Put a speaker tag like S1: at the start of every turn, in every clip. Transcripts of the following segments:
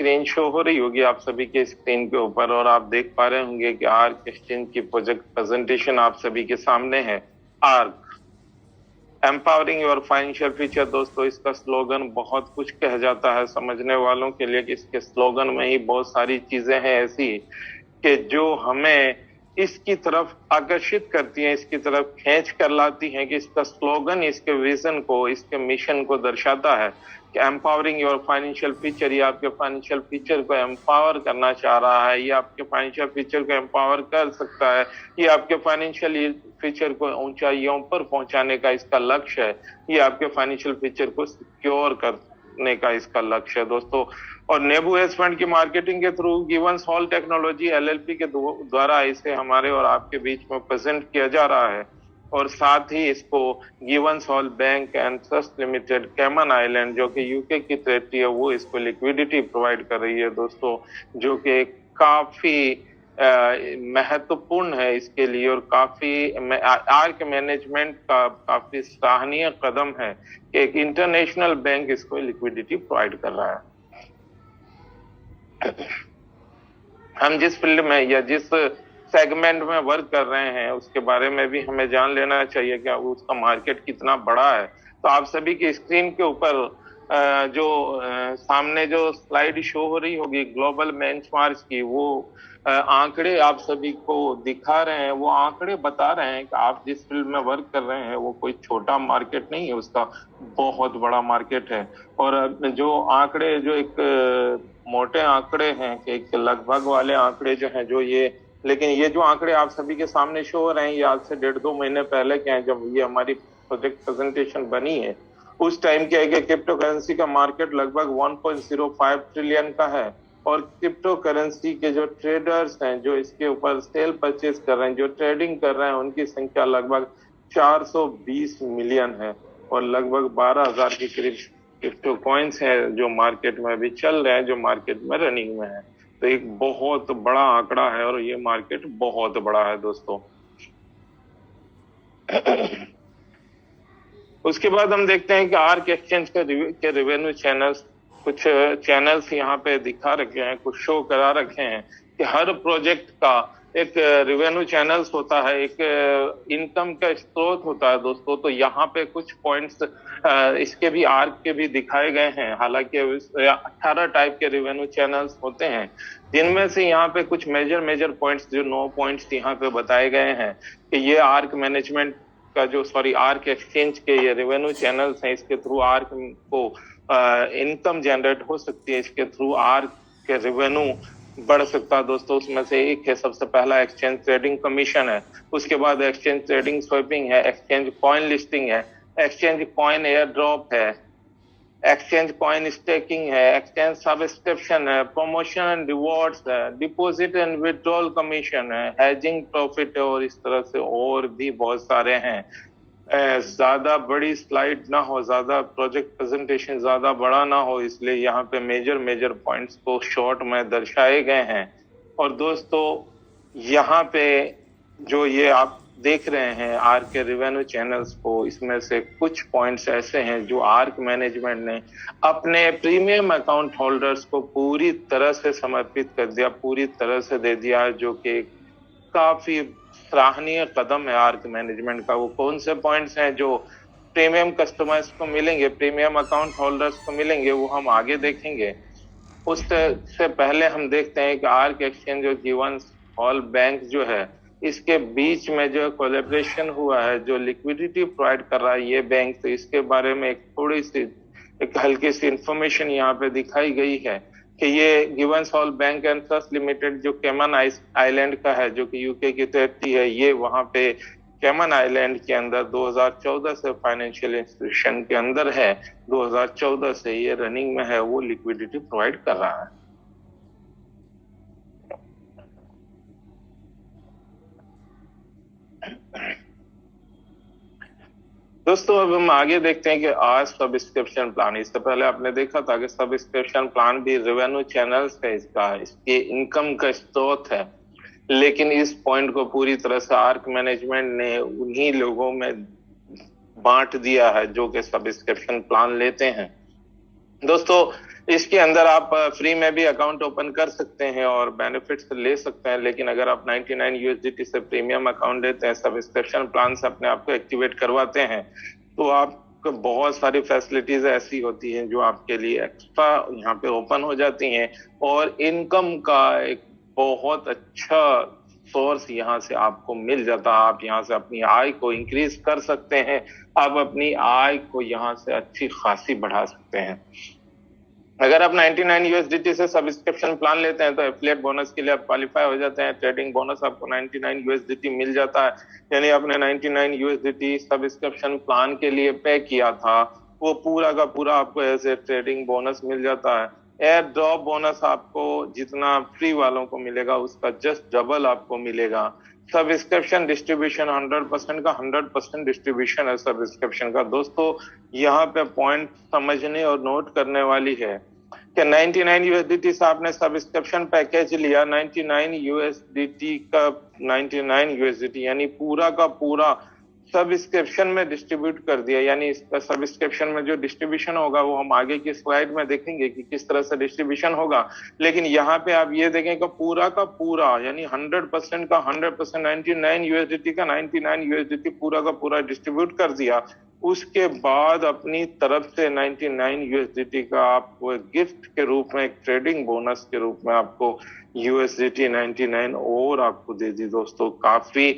S1: Screen show हो रही होगी आप सभी के स्क्रीन के ऊपर, और आप देख पा रहे होंगे कि आर्क एक्सचेंज की प्रोजेक्ट प्रेजेंटेशन आप सभी के सामने है। Arc empowering your financial future. दोस्तों, इसका स्लोगन बहुत कुछ कह जाता है समझने वालों के लिए, कि इसके स्लोगन में ही बहुत सारी चीजें हैं ऐसी कि जो हमें इसकी तरफ आकर्षित करती हैं, इसकी तरफ खींच कर लाती हैं, कि इसका स्लोगन इसके विजन को, इसके मिशन को दर्शाता है कि एम्पावरिंग योर फाइनेंशियल फ्यूचर। ये आपके फाइनेंशियल फ्यूचर को एम्पावर करना चाह रहा है, ये आपके फाइनेंशियल फ्यूचर को एम्पावर कर सकता है, ये आपके फाइनेंशियल फ्यूचर को ऊंचाइयों पर पहुंचाने का इसका लक्ष्य है, ये आपके फाइनेंशियल फ्यूचर को सिक्योर करने का इसका लक्ष्य है दोस्तों। और नेबू हेज फंड की मार्केटिंग के थ्रू गिवंस हॉल टेक्नोलॉजी एलएलपी के द्वारा इसे हमारे और आपके बीच में प्रेजेंट किया जा रहा है। और साथ ही इसको Givens Hall Bank and Trust Limited Cayman Island, जो कि यूके की टेरिटरी है, वो इसको लिक्विडिटी प्रोवाइड कर रही है दोस्तों, जो कि काफी महत्वपूर्ण है इसके लिए, और काफी आर्क मैनेजमेंट का काफी सराहनीय कदम है कि एक इंटरनेशनल बैंक इसको लिक्विडिटी प्रोवाइड कर रहा है। हम जिस फील्ड में या जिस सेगमेंट में वर्क कर रहे हैं उसके बारे में भी हमें जान लेना चाहिए कि उसका मार्केट कितना बड़ा है। तो आप सभी की स्क्रीन के ऊपर जो सामने जो स्लाइड शो हो रही होगी ग्लोबल बेंचमार्क की, वो आंकड़े आप सभी को दिखा रहे हैं। वो आंकड़े बता रहे हैं कि आप जिस फील्ड में वर्क कर रहे हैं वो कोई छोटा मार्केट नहीं है, उसका बहुत बड़ा मार्केट है। और जो आंकड़े जो एक मोटे आंकड़े हैं कि एक लगभग वाले आंकड़े जो हैं जो ये, लेकिन ये जो आंकड़े आप सभी के सामने शो हो रहे हैं ये आज से 1.5-2 महीने पहले के हैं, जब ये हमारी प्रोजेक्ट प्रेजेंटेशन बनी है। उस टाइम क्या है कि क्रिप्टो करेंसी का मार्केट लगभग 1.05 ट्रिलियन का है, और क्रिप्टो करेंसी के जो ट्रेडर्स हैं, जो इसके ऊपर सेल परचेज कर रहे हैं, जो ट्रेडिंग कर रहे हैं, उनकी संख्या लगभग 420 मिलियन है, और लगभग 12,000 के करीब क्रिप्टो कॉइन्स हैं जो मार्केट में अभी चल रहे हैं, जो मार्केट में रनिंग में है। तो एक बहुत बड़ा आंकड़ा है और ये मार्केट बहुत बड़ा है दोस्तों। उसके बाद हम देखते हैं कि आर्क एक्सचेंज के रेवेन्यू चैनल्स, कुछ चैनल्स यहाँ पे दिखा रखे हैं, कुछ शो करा रखे हैं कि हर प्रोजेक्ट का एक रेवेन्यू चैनल्स होता है, एक इनकम का स्रोत होता है दोस्तों। तो यहाँ पे कुछ पॉइंट्स इसके भी आर्क के भी दिखाए गए हैं। हालांकि 18 टाइप के रेवेन्यू चैनल्स होते हैं, जिनमें से यहाँ पे कुछ मेजर पॉइंट्स, जो 9 पॉइंट्स यहाँ पे बताए गए हैं कि ये आर्क मैनेजमेंट का जो आर्क एक्सचेंज के ये रेवेन्यू चैनल्स हैं, इसके थ्रू आर्क को इनकम जनरेट हो सकती है, इसके थ्रू आर्क के रेवेन्यू बढ़ सकता है दोस्तों। उसमें से एक है, सबसे पहला एक्सचेंज ट्रेडिंग कमीशन है, उसके बाद एक्सचेंज ट्रेडिंग स्वैपिंग है, एक्सचेंज कॉइन लिस्टिंग है, एक्सचेंज कॉइन एयर ड्रॉप है, एक्सचेंज कॉइन स्टेकिंग है, एक्सचेंज सब्सक्रिप्शन है, प्रमोशन एंड रिवॉर्ड्स है, डिपॉजिट एंड विड्रॉल कमीशन है, हेजिंग प्रॉफिट है, और इस तरह से और भी बहुत सारे हैं। ज्यादा बड़ी स्लाइड ना हो, ज्यादा प्रोजेक्ट प्रेजेंटेशन ज्यादा बड़ा ना हो, इसलिए यहाँ पे मेजर पॉइंट्स को शॉर्ट में दर्शाए गए हैं। और दोस्तों, यहाँ पे जो ये आप देख रहे हैं आर्क के रेवेन्यू चैनल्स को, इसमें से कुछ पॉइंट्स ऐसे हैं जो आर्क मैनेजमेंट ने अपने प्रीमियम अकाउंट होल्डर्स को पूरी तरह से समर्पित कर दिया, पूरी तरह से दे दिया, जो कि काफी सराहनीय कदम है आर्क मैनेजमेंट का। वो कौन से पॉइंट्स हैं जो प्रीमियम कस्टमर्स को मिलेंगे, प्रीमियम अकाउंट होल्डर्स को मिलेंगे, वो हम आगे देखेंगे। उससे पहले हम देखते हैं कि आर्क एक्सचेंज और गिवंस हॉल बैंक जो है, इसके बीच में जो कोलैबोरेशन हुआ है, जो लिक्विडिटी प्रोवाइड कर रहा है ये बैंक, तो इसके बारे में एक हल्की सी इंफॉर्मेशन यहाँ पे दिखाई गई है कि ये Givens Hall Bank and Trust Limited जो कैमन आइलैंड का है, जो कि यूके की टेरिटरी है, ये वहां पे कैमन आइलैंड के अंदर 2014 से फाइनेंशियल इंस्टीट्यूशन के अंदर है, 2014 से ये रनिंग में है, वो लिक्विडिटी प्रोवाइड कर रहा है। दोस्तों, अब हम आगे देखते हैं कि आज सब्सक्रिप्शन प्लान, इससे पहले आपने देखा था कि सब्सक्रिप्शन प्लान भी रेवेन्यू चैनल्स है, इसके इनकम का स्रोत है, लेकिन इस पॉइंट को पूरी तरह से आर्क मैनेजमेंट ने उन्हीं लोगों में बांट दिया है जो कि सब्सक्रिप्शन प्लान लेते हैं। दोस्तों, इसके अंदर आप फ्री में भी अकाउंट ओपन कर सकते हैं और बेनिफिट्स ले सकते हैं, लेकिन अगर आप 99 यूएसडीटी से प्रीमियम अकाउंट देते हैं, सब्सक्रिप्शन प्लान से अपने आप को एक्टिवेट करवाते हैं, तो आपको बहुत सारी फैसिलिटीज ऐसी होती हैं जो आपके लिए एक्स्ट्रा यहाँ पे ओपन हो जाती हैं, और इनकम का एक बहुत अच्छा सोर्स यहाँ से आपको मिल जाता है। आप यहाँ से अपनी आय को इंक्रीज कर सकते हैं, आप अपनी आय को यहाँ से अच्छी खासी बढ़ा सकते हैं। अगर आप 99 यूएसडीटी से सब्सक्रिप्शन प्लान लेते हैं तो एफिलिएट बोनस के लिए आप क्वालिफाई हो जाते हैं। ट्रेडिंग बोनस आपको 99 यूएसडीटी मिल जाता है, यानी आपने 99 यूएसडीटी सब्सक्रिप्शन प्लान के लिए पे किया था, वो पूरा का पूरा आपको ऐसे ट्रेडिंग बोनस मिल जाता है। एयर ड्रॉप बोनस आपको जितना फ्री वालों को मिलेगा उसका जस्ट डबल आपको मिलेगा। सब्सक्रिप्शन डिस्ट्रीब्यूशन 100% का 100% डिस्ट्रीब्यूशन है सब्सक्रिप्शन का। दोस्तों यहाँ पे पॉइंट समझने और नोट करने वाली है कि 99 यूएसडीटी से आपने सब्सक्रिप्शन पैकेज लिया, 99 यूएसडीटी का 99 यूएसडीटी यानी पूरा का पूरा सब्सक्रिप्शन में डिस्ट्रीब्यूट कर दिया, यानी इसका सब्सक्रिप्शन में जो डिस्ट्रीब्यूशन होगा वो हम आगे की स्लाइड में देखेंगे कि किस तरह से डिस्ट्रीब्यूशन होगा। लेकिन यहाँ पे आप ये देखें कि पूरा का पूरा यानी 100% का 100% 99 यूएसडीटी का 99 यूएसडीटी पूरा का पूरा डिस्ट्रीब्यूट कर दिया। उसके बाद अपनी तरफ से 99 यूएसडीटी का आपको गिफ्ट के रूप में, एक ट्रेडिंग बोनस के रूप में आपको यूएसडीटी 99 और आपको दे दी। दोस्तों काफी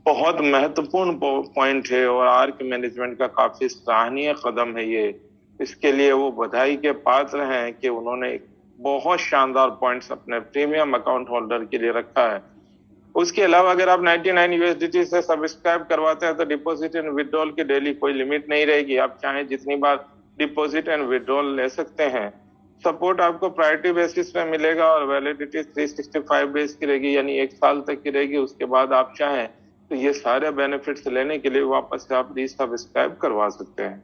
S1: बहुत महत्वपूर्ण पॉइंट है और आर्क मैनेजमेंट का काफी सराहनीय कदम है ये। इसके लिए वो बधाई के पात्र हैं कि उन्होंने बहुत शानदार पॉइंट्स अपने प्रीमियम अकाउंट होल्डर के लिए रखा है। उसके अलावा अगर आप 99 यूएसडीटी से सब्सक्राइब करवाते हैं तो डिपॉजिट एंड विड्रॉल की डेली कोई लिमिट नहीं रहेगी, आप चाहें जितनी बार डिपॉजिट एंड विड्रॉल ले सकते हैं। सपोर्ट आपको प्रायोरिटी बेसिस पे मिलेगा और वैलिडिटी 365 डेज की रहेगी, यानी 1 साल तक की रहेगी। उसके बाद आप चाहें तो ये सारे बेनिफिट्स लेने के लिए वापस से आप रीसब्सक्राइब करवा सकते हैं।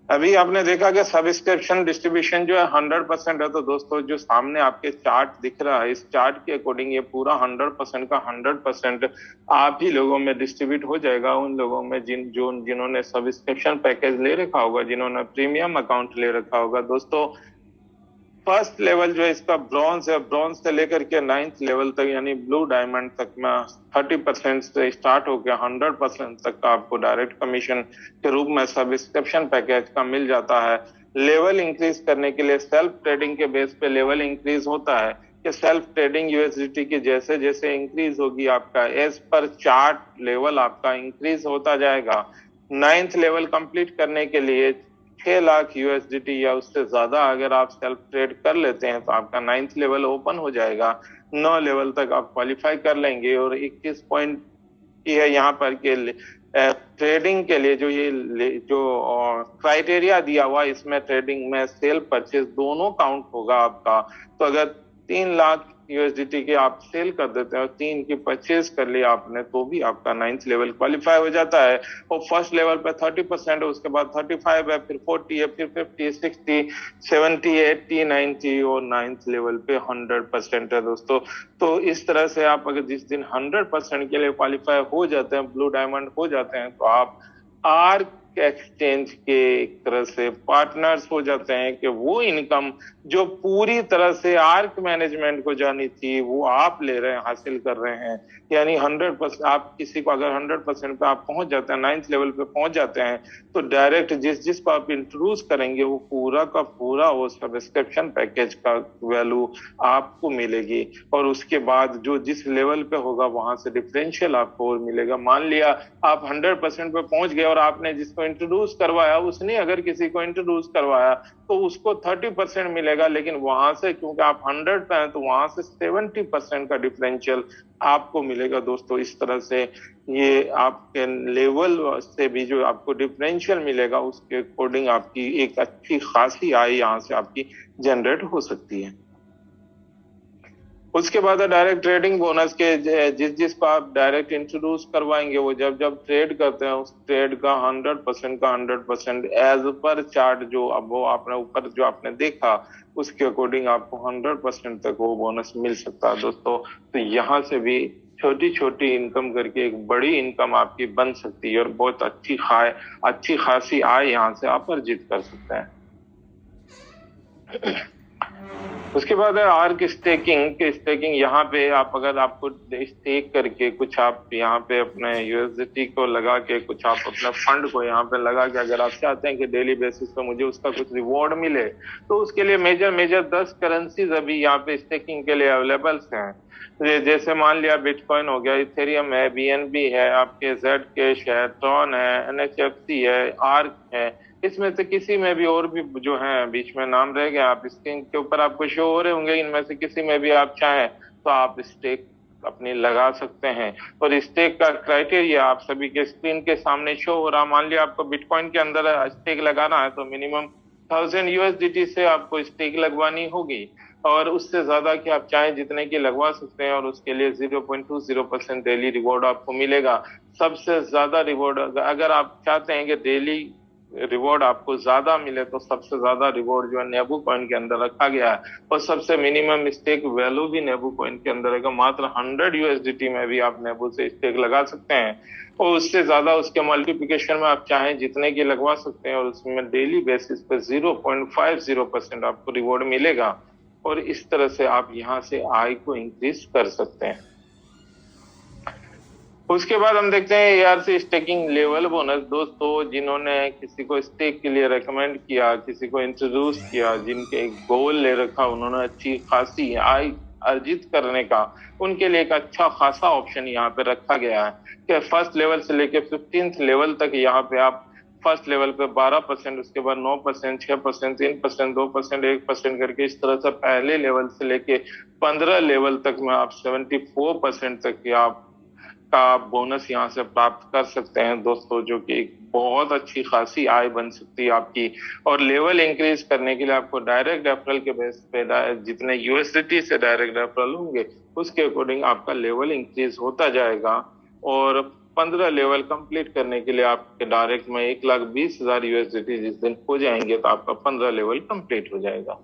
S1: अभी आपने देखा कि सब्सक्रिप्शन डिस्ट्रीब्यूशन जो है 100% है, तो दोस्तों जो सामने आपके चार्ट दिख रहा है, इस चार्ट के अकॉर्डिंग ये पूरा 100% का 100% आप ही लोगों में डिस्ट्रीब्यूट हो जाएगा, उन लोगों में जिन्होंने सब्सक्रिप्शन पैकेज ले रखा होगा, जिन्होंने प्रीमियम अकाउंट ले रखा होगा। दोस्तों फर्स्ट लेवल जो है इसका ब्रॉन्ज है, ब्रॉन्ज से लेकर के 9th लेवल तक यानी ब्लू डायमंड तक में 30% से स्टार्ट हो गया 100% तक का आपको डायरेक्ट कमीशन के रूप में सब्सक्रिप्शन पैकेज का मिल जाता है। लेवल इंक्रीज करने के लिए सेल्फ ट्रेडिंग के बेस पे लेवल इंक्रीज होता है कि सेल्फ ट्रेडिंग यूएसडीटी की जैसे जैसे इंक्रीज होगी आपका एज पर चार्ट लेवल आपका इंक्रीज होता जाएगा। 9th लेवल कंप्लीट करने के लिए 6 लाख यूएसडीटी या उससे ज्यादा अगर आप सेल्फ ट्रेड कर लेते हैं तो आपका 9th लेवल ओपन हो जाएगा। 9 लेवल तक आप क्वालिफाई कर लेंगे। और 21 पॉइंट की है यहाँ पर के ट्रेडिंग के लिए जो क्राइटेरिया दिया हुआ, इसमें ट्रेडिंग में सेल परचेज दोनों काउंट होगा आपका। तो अगर 3 लाख यूएसडीटी के आप सेल कर देते हैं और 3 की परचेज कर लिया आपने, तो भी आपका 9th लेवल क्वालिफाई हो जाता है। और फर्स्ट लेवल पे 30% है, उसके बाद 35 है, फिर 40 है, फिर 50, 60, 70, 80, 90 और 9th लेवल पे 100% है दोस्तों। तो इस तरह से आप अगर जिस दिन 100% के लिए क्वालिफाई हो जाते हैं, ब्लू डायमंड हो जाते हैं, तो आप आर्क एक्सचेंज के एक तरह से पार्टनर्स हो जाते हैं कि वो इनकम जो पूरी तरह से आर्क मैनेजमेंट को जानी थी वो आप ले रहे हैं, हासिल कर रहे हैं। यानी 100% आप किसी को अगर 100% पे आप पहुंच जाते हैं, 9th लेवल पे पहुंच जाते हैं, तो डायरेक्ट जिस को आप इंट्रोड्यूस करेंगे वो पूरा का पूरा वो सब्सक्रिप्शन पैकेज का वैल्यू आपको मिलेगी। और उसके बाद जो जिस लेवल पे होगा वहां से डिफरेंशियल आपको और मिलेगा। मान लिया आप 100% पे पहुंच गए और आपने जिसको इंट्रोड्यूस करवाया उसने अगर किसी को इंट्रोड्यूस करवाया तो उसको 30% मिलेगा, लेकिन वहां से क्योंकि आप 100 पे हैं तो वहां से 70% का डिफरेंशियल आपको मिलेगा। दोस्तों इस तरह से ये आपके लेवल से भी जो आपको डिफरेंशियल मिलेगा उसके अकॉर्डिंग आपकी एक अच्छी खासी आय यहाँ से आपकी जनरेट हो सकती है। उसके बाद डायरेक्ट ट्रेडिंग बोनस के जिस को आप डायरेक्ट इंट्रोड्यूस करवाएंगे वो जब ट्रेड करते हैं उस ट्रेड का 100% एज पर चार्ट जो अब वो आपने ऊपर जो आपने देखा उसके अकॉर्डिंग आपको 100% तक वो बोनस मिल सकता है दोस्तों। तो यहाँ से भी छोटी छोटी इनकम करके एक बड़ी इनकम आपकी बन सकती है और बहुत अच्छी खासी आय यहाँ से आप अर्जित कर सकते हैं। उसके बाद है आर्क स्टेकिंग के स्टेकिंग। यहाँ पे आप अगर आपको स्टेक करके कुछ आप यहाँ पे अपने यूएसडीटी को लगा के कुछ आप अपने फंड को यहाँ पे लगा के अगर आप चाहते हैं कि डेली बेसिस पे मुझे उसका कुछ रिवॉर्ड मिले, तो उसके लिए मेजर 10 करेंसीज अभी यहाँ पे स्टेकिंग के लिए अवेलेबल हैं। जैसे मान लिया बिटकॉइन हो गया, इथेरियम है, बीएनबी है, आपके जेड कैश है, ट्रॉन है, एनएचएफसी है, आर्क है। इसमें से किसी में भी और भी जो है बीच में नाम रह गया, आप स्क्रीन के ऊपर आपको शो हो रहे होंगे, इनमें से किसी में भी आप चाहें तो आप स्टेक अपनी लगा सकते हैं। और स्टेक का क्राइटेरिया आप सभी के स्क्रीन के सामने शो हो रहा। मान लिया आपको बिटकॉइन के अंदर स्टेक लगाना है तो मिनिमम 1000 यूएसडीटी से आपको स्टेक लगवानी होगी, और उससे ज्यादा कि आप चाहें जितने की लगवा सकते हैं, और उसके लिए 0.20% डेली रिवॉर्ड आपको मिलेगा। सबसे ज्यादा रिवॉर्ड अगर आप चाहते हैं कि डेली रिवॉर्ड आपको ज्यादा मिले तो सबसे ज्यादा रिवॉर्ड जो है नेबू कॉइन के अंदर रखा गया है, और सबसे मिनिमम स्टेक वैल्यू भी नेबू कॉइन के अंदर है। मात्र 100 यूएसडीटी में भी आप नेबू से स्टेक लगा सकते हैं, और उससे ज्यादा उसके मल्टीप्लिकेशन में आप चाहें जितने की लगवा सकते हैं, और उसमें डेली बेसिस पे 0.50% आपको रिवॉर्ड मिलेगा। और इस तरह से आप यहाँ से आय को इंक्रीज कर सकते हैं। उसके बाद हम देखते हैं एआरसी स्टेकिंग लेवल बोनस। दोस्तों, जिन्होंने किसी को स्टेक के लिए रेकमेंड किया, किसी को इंट्रोड्यूस किया, जिनके एक गोल ले रखा, उन्होंने अच्छी खासी आय अर्जित करने का, उनके लिए एक अच्छा खासा ऑप्शन यहाँ पे रखा गया है कि फर्स्ट लेवल से लेके 15th लेवल तक यहाँ पे आप फर्स्ट लेवल पे 12%, उसके बाद 9%, 6%, 3%, 2%, 1% करके इस तरह से पहले लेवल से लेके 15 लेवल तक में आप 74% तक की आप का बोनस यहाँ से प्राप्त कर सकते हैं दोस्तों, जो कि एक बहुत अच्छी खासी आय बन सकती है आपकी। और लेवल इंक्रीज करने के लिए आपको डायरेक्ट रेफरल के बेस पे जितने यूएसडीटी से डायरेक्ट रेफरल होंगे उसके अकॉर्डिंग आपका लेवल इंक्रीज होता जाएगा। और 15 लेवल कंप्लीट करने के लिए आपके डायरेक्ट में 1,20,000 यूएसडीटी जिस दिन हो जाएंगे तो आपका 15 लेवल कंप्लीट हो जाएगा।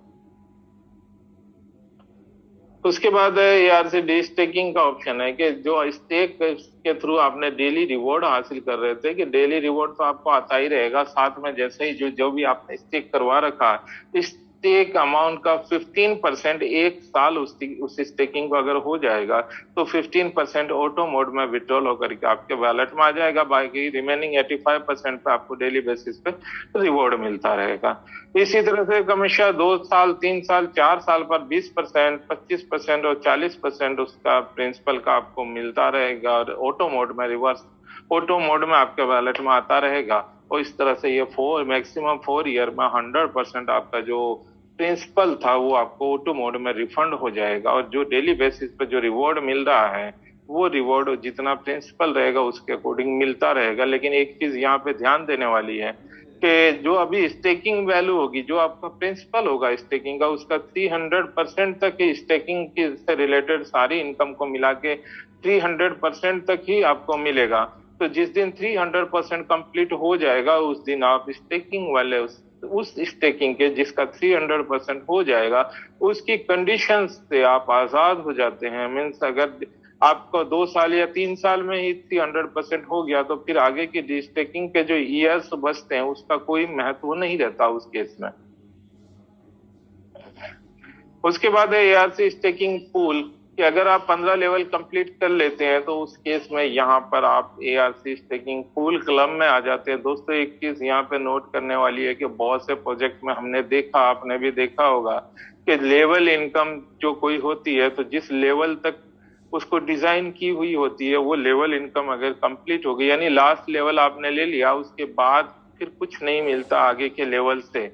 S1: उसके बाद एआरसी स्टेकिंग का ऑप्शन है कि जो स्टेक के थ्रू आपने डेली रिवॉर्ड हासिल कर रहे थे, कि डेली रिवॉर्ड तो आपको आता ही रहेगा, साथ में जैसे ही जो भी आपने स्टेक करवा रखा है, स्टेक अमाउंट का 15% एक साल उस स्टेकिंग को अगर हो जाएगा तो 15% ऑटो मोड में विड्रॉल होकर के आपके वैलेट में आ जाएगा। बाकी रिमेनिंग 85% पे आपको डेली बेसिस पे रिवॉर्ड मिलता रहेगा। इसी तरह से हमेशा 2 साल, 3 साल, 4 साल पर 20%, 25% और 40% उसका प्रिंसिपल का आपको मिलता रहेगा, और ऑटो मोड में रिवर्स ऑटो मोड में आपके वैलेट में आता रहेगा। और इस तरह से ये मैक्सिमम 4 ईयर में 100% आपका जो प्रिंसिपल था वो आपको ऑटो मोड में रिफंड हो जाएगा। और जो डेली बेसिस पे जो रिवॉर्ड मिल रहा है वो रिवॉर्ड जितना प्रिंसिपल रहेगा उसके अकॉर्डिंग मिलता रहेगा। लेकिन एक चीज यहाँ पे ध्यान देने वाली है कि जो अभी स्टेकिंग वैल्यू होगी, जो आपका प्रिंसिपल होगा स्टेकिंग का, उसका 300% तक ही स्टेकिंग की से रिलेटेड सारी इनकम को मिला के 300% तक ही आपको मिलेगा। तो जिस दिन 300% कंप्लीट हो जाएगा उस दिन आप स्टेकिंग वाले उस स्टेकिंग के जिसका 300% हो जाएगा उसकी कंडीशंस से आप आजाद हो जाते हैं। मीन्स अगर आपको 2 साल या 3 साल में ही 300% हो गया तो फिर आगे की स्टेकिंग के जो ईयर्स बचते हैं उसका कोई महत्व नहीं रहता उस केस में। उसके बाद है एआरसी स्टेकिंग पूल, कि अगर आप 15 लेवल कंप्लीट कर लेते हैं तो उस केस में यहाँ पर आप एआरसी स्टेकिंग पूल क्लब में आ जाते हैं। दोस्तों, एक चीज यहाँ पे नोट करने वाली है कि बहुत से प्रोजेक्ट में हमने देखा, आपने भी देखा होगा कि लेवल इनकम जो कोई होती है तो जिस लेवल तक उसको डिजाइन की हुई होती है वो लेवल इनकम अगर कंप्लीट हो गई, यानी लास्ट लेवल आपने ले लिया, उसके बाद फिर कुछ नहीं मिलता आगे के लेवल से।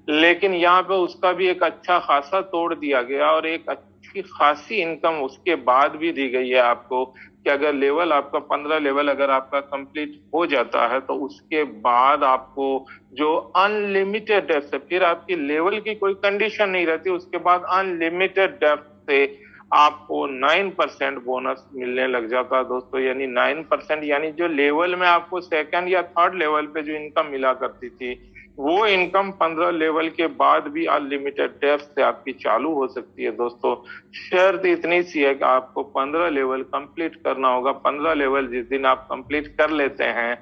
S1: लेकिन यहाँ पे उसका भी एक अच्छा खासा तोड़ दिया गया और एक अच्छी खासी इनकम उसके बाद भी दी गई है आपको, कि अगर लेवल आपका 15 लेवल अगर आपका कंप्लीट हो जाता है तो उसके बाद आपको जो अनलिमिटेड डेप्थ से, फिर आपकी लेवल की कोई कंडीशन नहीं रहती, उसके बाद अनलिमिटेड डेप्थ से आपको 9% बोनस मिलने लग जाता है दोस्तों। यानी 9%, यानी जो लेवल में आपको सेकंड या थर्ड लेवल पे जो इनकम मिला करती थी वो इनकम 15 लेवल के बाद भी अनलिमिटेड डेप्थ से आपकी चालू हो सकती है दोस्तों। शर्त इतनी सी है कि आपको 15 लेवल कंप्लीट करना होगा। 15 लेवल जिस दिन आप कंप्लीट कर लेते हैं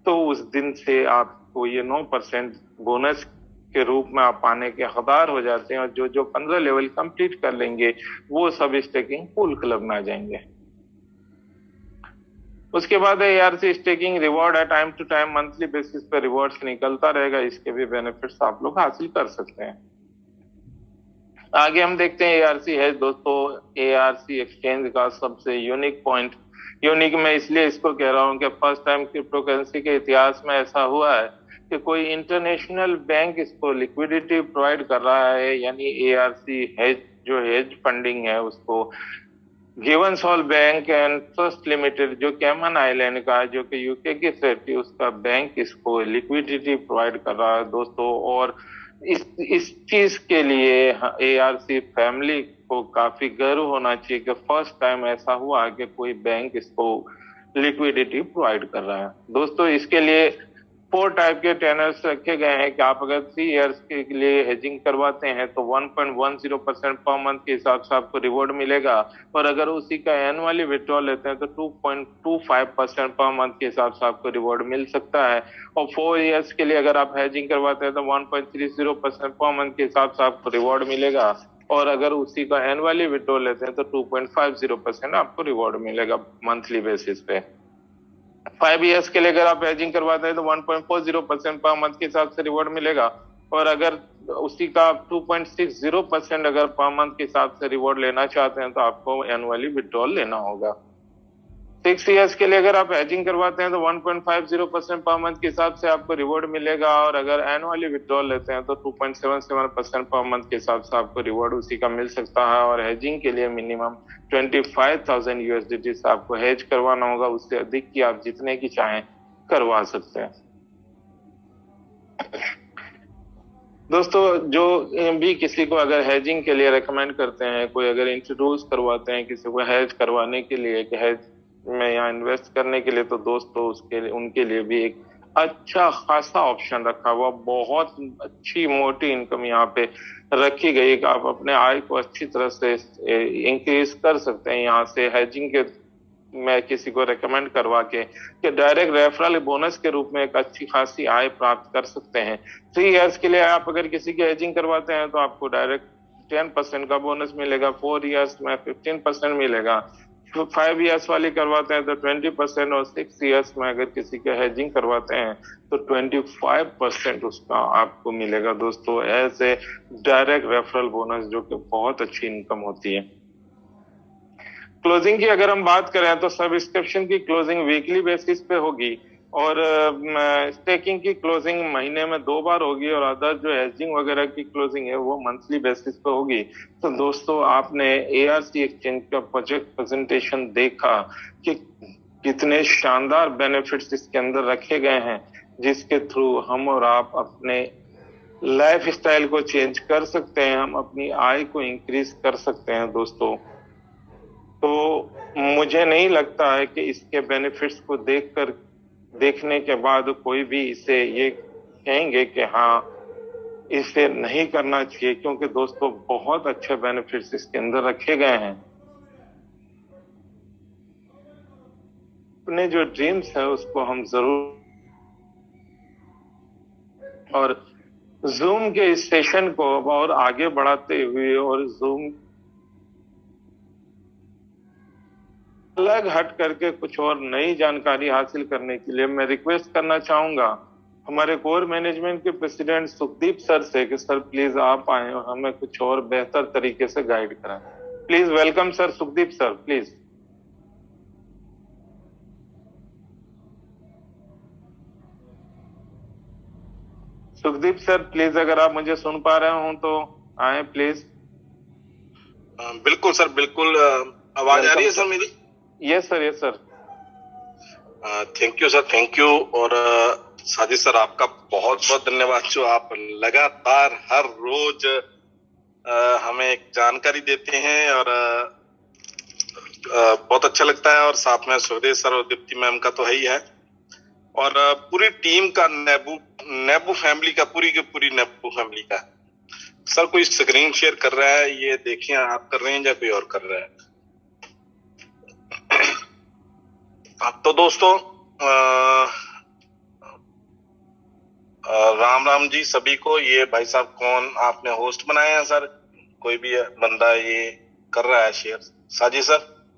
S1: तो उस दिन से आपको ये 9% बोनस के रूप में आप पाने के हकदार हो जाते हैं, और जो जो 15 लेवल कंप्लीट कर लेंगे वो सब स्टेकिंग पूल क्लब में आ जाएंगे। उसके बाद है एआरसी स्टेकिंग रिवॉर्ड है, time to time monthly basis पे रिवॉर्ड्स निकलता रहेगा, इसके भी बेनिफिट्स आप लोग हासिल कर सकते हैं। आगे हम देखते हैं एआरसी है दोस्तों। एआरसी एक्सचेंज का सबसे यूनिक पॉइंट, यूनिक मैं इसलिए इसको कह रहा हूं कि फर्स्ट टाइम क्रिप्टो करेंसी के इतिहास में ऐसा हुआ है कि कोई इंटरनेशनल बैंक इसको लिक्विडिटी प्रोवाइड कर रहा है, यानी एआरसी हेज जो हेज फंडिंग है उसको गिवनसॉल बैंक एंड ट्रस्ट लिमिटेड जो कैमन आइलैंड का है, जो कि यूके की सेट उसका बैंक इसको लिक्विडिटी प्रोवाइड कर रहा है दोस्तों। और इस चीज के लिए एआरसी फैमिली को काफी गर्व होना चाहिए कि फर्स्ट टाइम ऐसा हुआ कि कोई बैंक इसको लिक्विडिटी प्रोवाइड कर रहा है दोस्तों। इसके लिए 4 टाइप के टेनर्स रखे गए हैं कि आप अगर 3 इयर्स के लिए हेजिंग करवाते हैं तो 1.10% पर मंथ के हिसाब से आपको रिवॉर्ड मिलेगा, और अगर उसी का एनुअली विड्रॉल लेते हैं तो 2.25% पर मंथ के हिसाब से आपको रिवॉर्ड मिल सकता है। और 4 इयर्स के लिए अगर आप हेजिंग करवाते हैं तो 1.30% पर मंथ के हिसाब से आपको रिवॉर्ड मिलेगा, और अगर उसी का एनुअली विड्रॉल लेते हैं तो 2.50% आपको रिवॉर्ड मिलेगा मंथली बेसिस पे। 5 इयर्स के लिए अगर आप हेजिंग करवाते हैं तो 1.40% पर मंथ के हिसाब से रिवॉर्ड मिलेगा, और अगर उसी का 2.60% अगर पर मंथ के हिसाब से रिवॉर्ड लेना चाहते हैं तो आपको एनुअली विड्रॉल लेना होगा। 6 इयर्स के लिए अगर आप हेजिंग करवाते हैं तो 1.50% पर मंथ के हिसाब से आपको रिवॉर्ड मिलेगा, और अगर एनुअली विड्रॉल लेते हैं तो 2.77% पर मंथ के हिसाब से आपको रिवॉर्ड उसी का मिल सकता है। और हेजिंग के लिए मिनिमम 25,000 यूएसडीटी से आपको हेज करवाना होगा, उससे अधिक की आप जितने की चाहें करवा सकते हैं दोस्तों। जो भी किसी को अगर हेजिंग के लिए रेकमेंड करते हैं, कोई अगर इंट्रोड्यूस करवाते हैं किसी को हेज करवाने के लिए कि हेज में यहाँ इन्वेस्ट करने के लिए, तो दोस्तों उसके लिए उनके लिए भी एक अच्छा खासा ऑप्शन रखा हुआ, बहुत अच्छी मोटी इनकम यहाँ पे रखी गई कि आप अपने आय को अच्छी तरह से इंक्रीज कर सकते हैं यहाँ से हेजिंग के मैं किसी को रेकमेंड करवा के कि डायरेक्ट रेफरल बोनस के रूप में एक अच्छी खासी आय प्राप्त कर सकते हैं। 3 इयर्स के लिए आप अगर किसी की हेजिंग करवाते हैं तो आपको डायरेक्ट 10% का बोनस मिलेगा, 4 इयर्स में 15% मिलेगा, 5 इयर्स वाली करवाते हैं तो 20%, और 6 इयर्स में अगर किसी के हेजिंग करवाते हैं तो 25% उसका आपको मिलेगा दोस्तों, as a direct referral bonus, जो कि बहुत अच्छी इनकम होती है। क्लोजिंग की अगर हम बात करें तो सब्सक्रिप्शन की क्लोजिंग वीकली बेसिस पे होगी, और स्टेकिंग की क्लोजिंग महीने में 2 बार होगी, और अदर जो हेजिंग वगैरह की क्लोजिंग है वो मंथली बेसिस पे होगी। तो दोस्तों आपने एआरसी एक्सचेंज का प्रोजेक्ट प्रेजेंटेशन देखा कि कितने शानदार बेनिफिट्स इसके अंदर रखे गए हैं, जिसके थ्रू हम और आप अपने लाइफ स्टाइल को चेंज कर सकते हैं, हम अपनी आय को इंक्रीज कर सकते हैं दोस्तों। तो मुझे नहीं लगता है कि इसके बेनिफिट्स को देखने के बाद कोई भी इसे ये कहेंगे कि हाँ इसे नहीं करना चाहिए, क्योंकि दोस्तों बहुत अच्छे बेनिफिट्स इसके अंदर रखे गए हैं। अपने जो ड्रीम्स है उसको हम जरूर, और जूम के इस सेशन को और आगे बढ़ाते हुए और जूम अलग हट करके कुछ और नई जानकारी हासिल करने के लिए मैं रिक्वेस्ट करना चाहूंगा हमारे कोर मैनेजमेंट के प्रेसिडेंट सुखदीप सर से कि सर प्लीज आप आए और हमें कुछ और बेहतर तरीके से गाइड कराएं। Please welcome sir, Sukhdeep sir please. Sukhdeep sir please, अगर आप मुझे सुन पा रहे हो तो आए प्लीज।
S2: बिल्कुल सर, बिल्कुल। आवाज आ रही है सर मेरी?
S1: Yes sir, yes sir.
S2: Thank you sir, thank you. और साजिद सर आपका बहुत बहुत धन्यवाद, जो आप लगातार हर रोज हमें एक जानकारी देते हैं, और बहुत अच्छा लगता है। और साथ में सुखदेव सर और दीप्ति मैम का तो है ही है। और पूरी टीम का, नेबू फैमिली का, पूरी की पूरी नेबू फैमिली का। सर कोई स्क्रीन शेयर कर रहा है, ये देखिए आप कर रहे हैं या कोई और कर रहा है। तो दोस्तों राम राम जी सभी को। ये भाई साहब कौन आपने होस्ट बनाए हैं सर? कोई भी बंदा ये कर रहा है शेयर? साजी सर?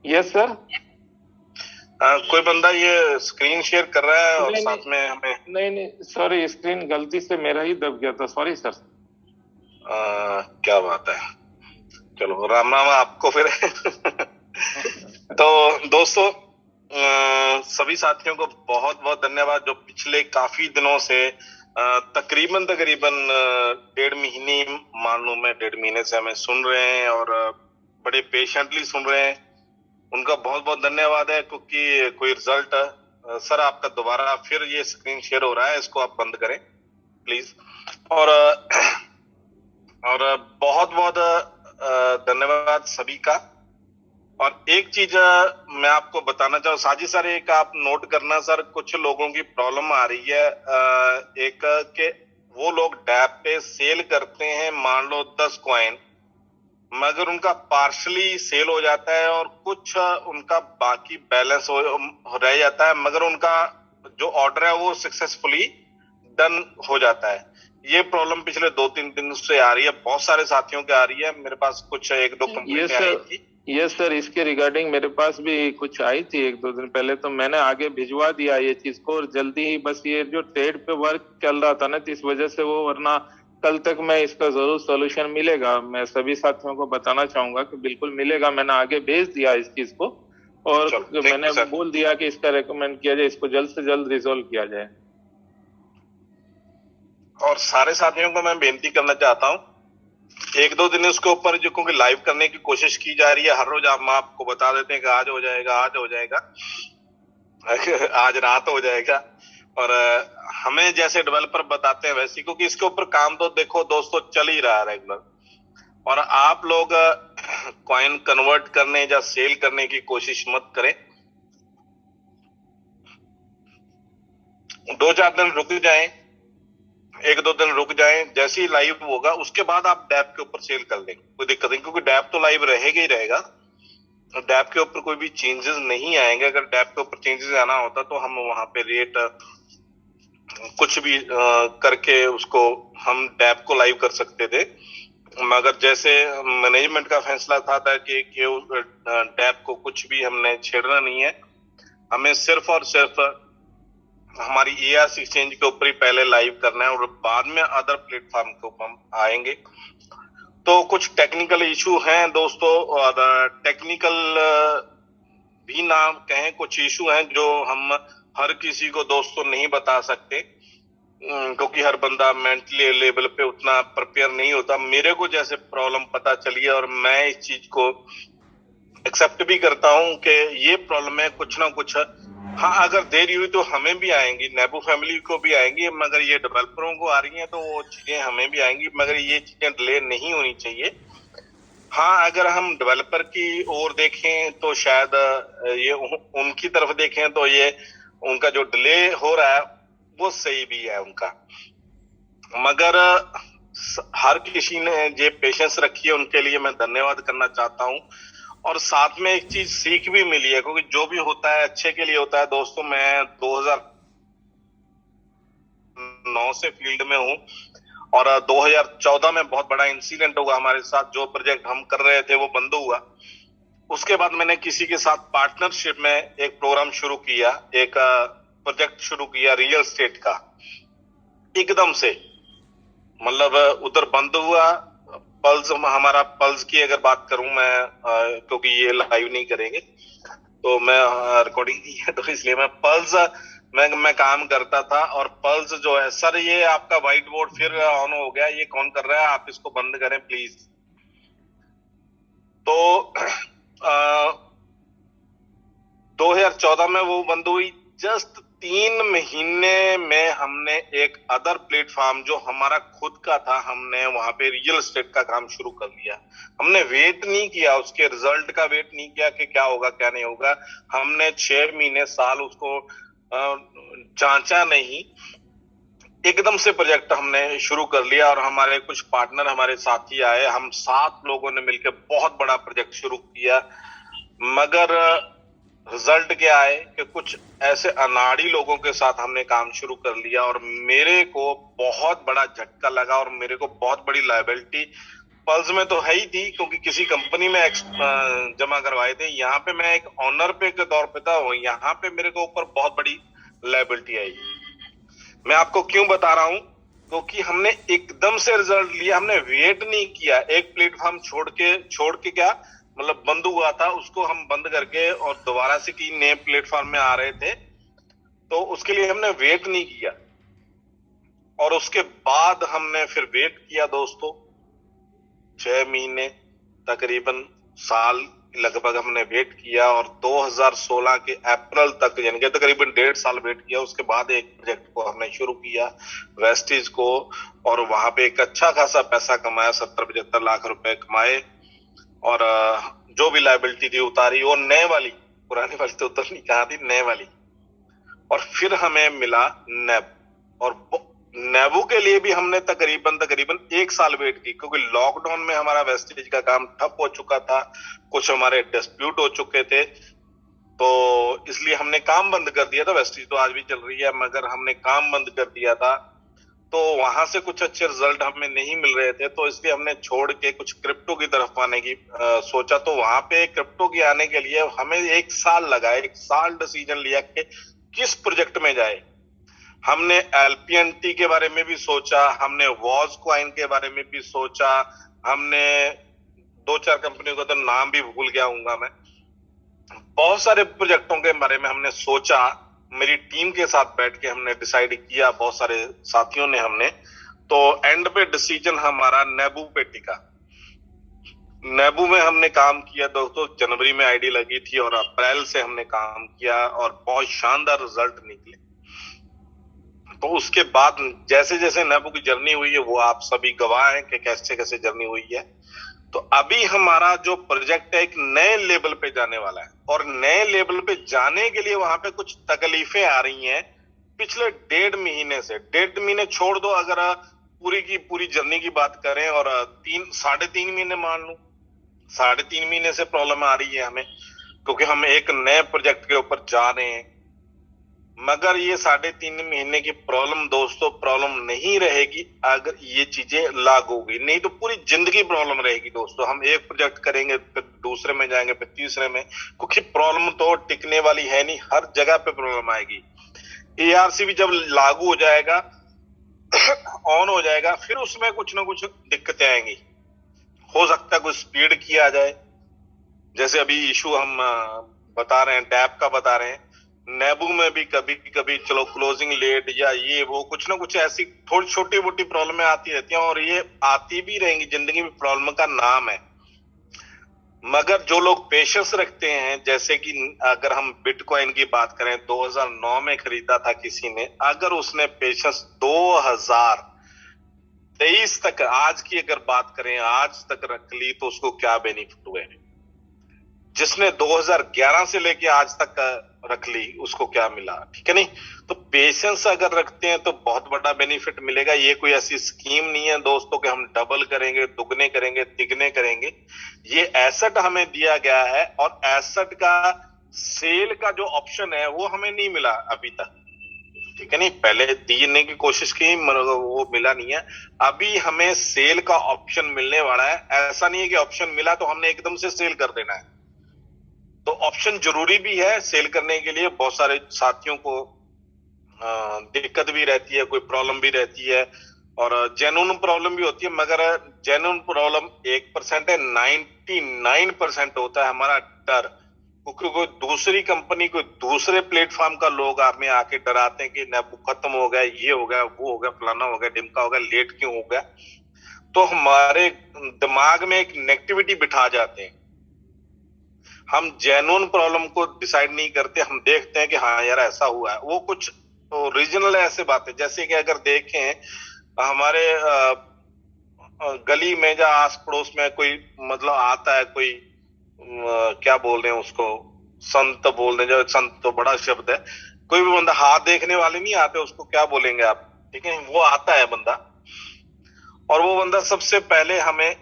S1: Yes sir.
S2: कोई बंदा ये स्क्रीन शेयर कर रहा है और साथ में हमें?
S1: नहीं सॉरी, स्क्रीन गलती से मेरा ही दब गया था, सॉरी सर।
S2: क्या बात है, चलो राम राम आपको फिर। तो दोस्तों सभी साथियों को बहुत बहुत धन्यवाद जो पिछले काफी दिनों से तकरीबन 1.5 महीने, मान लो मैं 1.5 महीने से हमें सुन रहे हैं और बड़े पेशेंटली सुन रहे हैं। उनका बहुत बहुत धन्यवाद है, क्योंकि कोई रिजल्ट। सर आपका दोबारा फिर ये स्क्रीन शेयर हो रहा है, इसको आप बंद करें प्लीज। और बहुत बहुत धन्यवाद सभी का। और एक चीज मैं आपको बताना चाहूँ साजी सर, एक आप नोट करना सर, कुछ लोगों की प्रॉब्लम आ रही है। एक के वो लोग डैप पे सेल करते हैं मान लो 10 कॉइन, मगर उनका पार्शली सेल हो जाता है और कुछ उनका बाकी बैलेंस रह जाता है, मगर उनका जो ऑर्डर है वो सक्सेसफुली डन हो जाता है। ये प्रॉब्लम पिछले 2-3 दिन से आ रही है, बहुत सारे साथियों की आ रही है। मेरे पास कुछ 1-2 कंप्लेंट आई थी।
S1: यस सर, इसके रिगार्डिंग मेरे पास भी कुछ आई थी 1-2 दिन पहले, तो मैंने आगे भिजवा दिया ये चीज को, और जल्दी ही बस ये जो ट्रेड पे वर्क चल रहा था ना, तो इस वजह से वो, वरना कल तक मैं इसका जरूर सोल्यूशन मिलेगा। मैं सभी साथियों को बताना चाहूंगा कि बिल्कुल मिलेगा। मैंने आगे भेज दिया इस चीज को, और मैंने बोल दिया कि इसका रेकमेंड किया जाए, इसको जल्द से जल्द रिजोल्व किया जाए।
S2: और सारे साथियों को मैं बेनती करना चाहता हूँ, 1-2 दिन उसके ऊपर जो, क्योंकि लाइव करने की कोशिश की जा रही है हर रोज, हम आपको बता देते हैं कि आज हो जाएगा, आज हो जाएगा, आज रात हो जाएगा, और हमें जैसे डेवलपर बताते हैं वैसे, क्योंकि इसके ऊपर काम तो देखो दोस्तों चल ही रहा है रेगुलर। और आप लोग कॉइन कन्वर्ट करने या सेल करने की कोशिश मत करें। 2-4 दिन रुक जाएं, 1-2 दिन रुक जाएं, जैसे ही लाइव होगा उसके बाद आप डैप के ऊपर सेल कर लेंगे, कोई दिक्कत नहीं, क्योंकि डैप तो लाइव रहेगा ही रहेगा। डैप के ऊपर कोई भी चेंजेस नहीं आएंगे। अगर डैप के ऊपर चेंजेस आना होता तो हम वहां पे रेट कुछ भी करके उसको हम डैप को लाइव कर सकते थे, मगर जैसे मैनेजमेंट का फैसला था कि डैप को कुछ भी हमने छेड़ना नहीं है, हमें सिर्फ और सिर्फ हमारी ARC एक्सचेंज के ऊपर ही पहले लाइव करना है और बाद में अदर प्लेटफॉर्म के ऊपर हम आएंगे। तो कुछ टेक्निकल इशू हैं दोस्तों, और टेक्निकल भी ना कहें, कुछ इशू हैं जो हम हर किसी को दोस्तों नहीं बता सकते, क्योंकि हर बंदा मेंटली लेवल पे उतना प्रिपेयर नहीं होता। मेरे को जैसे प्रॉब्लम पता चली है और मैं इस चीज को एक्सेप्ट भी करता हूं कि ये प्रॉब्लम है कुछ ना कुछ। हाँ, अगर देरी हुई तो हमें भी आएंगी, नेबू फैमिली को भी आएंगी, मगर ये डेवलपरों को आ रही हैं तो वो चीजें हमें भी आएंगी, मगर ये चीजें डिले नहीं होनी चाहिए। हाँ, अगर हम डेवलपर की ओर देखें तो शायद ये उनकी तरफ देखें तो ये उनका जो डिले हो रहा है वो सही भी है उनका, मगर हर किसी ने ये पेशेंस रखी है, उनके लिए मैं धन्यवाद करना चाहता हूँ। और साथ में एक चीज सीख भी मिली है, क्योंकि जो भी होता है अच्छे के लिए होता है दोस्तों। मैं 2009 से फील्ड में हूँ और 2014 में बहुत बड़ा इंसिडेंट हुआ हमारे साथ। जो प्रोजेक्ट हम कर रहे थे वो बंद हुआ। उसके बाद मैंने किसी के साथ पार्टनरशिप में एक प्रोग्राम शुरू किया, एक प्रोजेक्ट शुरू किया रियल एस्टेट का, एकदम से, मतलब उधर बंद हुआ। पल्स, हमारा पल्स की अगर बात करूं मैं, क्योंकि ये लाइव नहीं करेंगे तो मैं रिकॉर्डिंग नहीं है, तो इसलिए मैं पल्स मैं काम करता था। और पल्स जो है सर, ये आपका व्हाइट बोर्ड फिर ऑन हो गया, ये कौन कर रहा है? आप इसको बंद करें प्लीज। तो 2014 में वो बंद हुई, जस्ट 3 महीने में हमने एक अदर प्लेटफॉर्म जो हमारा खुद का था, हमने वहां पे रियल एस्टेट का काम शुरू कर लिया। हमने वेट नहीं किया, उसके रिजल्ट का वेट नहीं किया कि क्या होगा क्या नहीं होगा। हमने 6 महीने साल उसको जांचा नहीं, एकदम से प्रोजेक्ट हमने शुरू कर लिया। और हमारे कुछ पार्टनर, हमारे साथी आए, हम 7 लोगों ने मिलकर बहुत बड़ा प्रोजेक्ट शुरू किया। मगर रिजल्ट क्या आए कि कुछ ऐसे अनाड़ी लोगों के साथ हमने काम शुरू कर लिया और मेरे को बहुत बड़ा झटका लगा और मेरे को बहुत बड़ी लायबिलिटी पल्स में तो है ही थी, क्योंकि किसी कंपनी में जमा करवाए थे। यहाँ पे मैं एक ऑनर पे के तौर पे था, यहाँ पे मेरे को ऊपर बहुत बड़ी लायबिलिटी आई। मैं आपको क्यों बता रहा हूं, क्योंकि हमने एकदम से रिजल्ट लिया, हमने वेट नहीं किया। एक प्लेटफॉर्म छोड़ के क्या मतलब बंद हुआ था, उसको हम बंद करके और दोबारा से की नए प्लेटफॉर्म में आ रहे थे, तो उसके लिए हमने वेट नहीं किया। और उसके बाद हमने फिर वेट किया दोस्तों, 6 महीने तकरीबन साल लगभग हमने वेट किया और 2016 के अप्रैल तक, यानी कि तकरीबन 1.5 साल वेट किया। उसके बाद एक प्रोजेक्ट को हमने शुरू किया, वेस्टिज को, और वहां पे एक अच्छा खासा पैसा कमाया, 70-75 लाख रुपए कमाए। और जो भी लायबिलिटी थी उतारी, और नए वाली, पुरानी वाली तो उतरनी कहाँ थी, नए वाली। और फिर हमें मिला नेब, और नेबू के लिए भी हमने तकरीबन 1 साल वेट की, क्योंकि लॉकडाउन में हमारा वेस्टेज का काम ठप हो चुका था, कुछ हमारे डिस्प्यूट हो चुके थे, तो इसलिए हमने काम बंद कर दिया था। वेस्टेज तो आज भी चल रही है, मगर हमने काम बंद कर दिया था, तो वहां से कुछ अच्छे रिजल्ट हमें नहीं मिल रहे थे, तो इसलिए हमने छोड़ के कुछ क्रिप्टो की तरफ आने की सोचा। तो वहां पे क्रिप्टो की आने के लिए हमें 1 साल लगा, 1 साल डिसीजन लिया कि किस प्रोजेक्ट में जाए। हमने एलपीएनटी के बारे में भी सोचा, हमने वॉज कॉइन के बारे में भी सोचा, हमने 2-4 कंपनियों का तो नाम भी भूल गया हूंगा मैं। बहुत सारे प्रोजेक्टों के बारे में हमने सोचा, मेरी टीम के साथ बैठ के हमने डिसाइड किया, बहुत सारे साथियों ने हमने, तो एंड पे डिसीजन हमारा नेबू पे टिका। नेबू में हमने काम किया दोस्तों, जनवरी में आईडी लगी थी और अप्रैल से हमने काम किया और बहुत शानदार रिजल्ट निकले। तो उसके बाद जैसे जैसे नेबू की जर्नी हुई है, वो आप सभी गवाह हैं कि कैसे कैसे जर्नी हुई है। तो अभी हमारा जो प्रोजेक्ट है एक नए लेवल पे जाने वाला है, और नए लेवल पे जाने के लिए वहां पे कुछ तकलीफें आ रही हैं पिछले 1.5 महीने से। 1.5 महीने छोड़ दो, अगर पूरी की पूरी जर्नी की बात करें, और 3-3.5 महीने मान लूं, 3.5 महीने से प्रॉब्लम आ रही है हमें, क्योंकि हम एक नए प्रोजेक्ट के ऊपर जा रहे हैं। मगर ये 3.5 महीने की प्रॉब्लम दोस्तों प्रॉब्लम नहीं रहेगी अगर ये चीजें लागू होगी, नहीं तो पूरी जिंदगी प्रॉब्लम रहेगी दोस्तों। हम एक प्रोजेक्ट करेंगे, फिर दूसरे में जाएंगे, फिर तीसरे में, क्योंकि प्रॉब्लम तो टिकने वाली है नहीं, हर जगह पे प्रॉब्लम आएगी। एआरसी भी जब लागू हो जाएगा, ऑन हो जाएगा, फिर उसमें कुछ ना कुछ दिक्कतें आएंगी। हो सकता है कुछ स्पीड की आ जाए, जैसे अभी इशू हम बता रहे हैं, डैप का बता रहे हैं। नेबू में भी कभी कभी चलो क्लोजिंग लेट या ये वो कुछ ना कुछ ऐसी थोड़ी छोटी मोटी प्रॉब्लमें आती रहती हैं, और ये आती भी रहेंगी, जिंदगी में प्रॉब्लम का नाम है। मगर जो लोग पेशेंस रखते हैं, जैसे कि अगर हम बिटकॉइन की बात करें, 2009 में खरीदा था किसी ने, अगर उसने पेशेंस 2023 तक, आज की अगर बात करें, आज तक रख ली, तो उसको क्या बेनिफिट हुए। जिसने 2011 से लेके आज तक रख ली, उसको क्या मिला, ठीक है नहीं। तो पेशेंस अगर रखते हैं तो बहुत बड़ा बेनिफिट मिलेगा। ये कोई ऐसी स्कीम नहीं है दोस्तों कि हम डबल करेंगे, दुगने करेंगे, तिगने करेंगे। ये एसेट हमें दिया गया है, और एसेट का सेल का जो ऑप्शन है वो हमें नहीं मिला अभी तक, ठीक है नहीं। पहले देने की कोशिश की, वो मिला नहीं है। अभी हमें सेल का ऑप्शन मिलने वाला है। ऐसा नहीं है कि ऑप्शन मिला तो हमने एकदम से सेल कर देना है। तो ऑप्शन जरूरी भी है सेल करने के लिए। बहुत सारे साथियों को दिक्कत भी रहती है, कोई प्रॉब्लम भी रहती है, और जेन्युइन प्रॉब्लम भी होती है। मगर जेन्युइन प्रॉब्लम 1% है, 99% होता है हमारा डर, क्योंकि कोई दूसरी कंपनी, कोई दूसरे प्लेटफॉर्म का लोग हमें आके डराते हैं कि नेबू खत्म हो गया, ये हो गया, वो हो गया, फलाना हो गया, ढिमका हो गया, लेट क्यों हो गया। तो हमारे दिमाग में एक नेगेटिविटी बिठा जाते हैं। हम जेन्युइन प्रॉब्लम को डिसाइड नहीं करते, हम देखते हैं कि हाँ यार ऐसा हुआ है, वो कुछ ओरिजिनल ऐसे बातें, जैसे कि अगर देखें हमारे गली में या आस पड़ोस में कोई मतलब आता है कोई क्या बोल रहे हैं उसको, संत बोल रहे हैं, जो संत तो बड़ा शब्द है, कोई भी बंदा, हाथ देखने वाले नहीं आते, उसको क्या बोलेंगे आप, ठीक है, वो आता है बंदा, और वो बंदा सबसे पहले हमें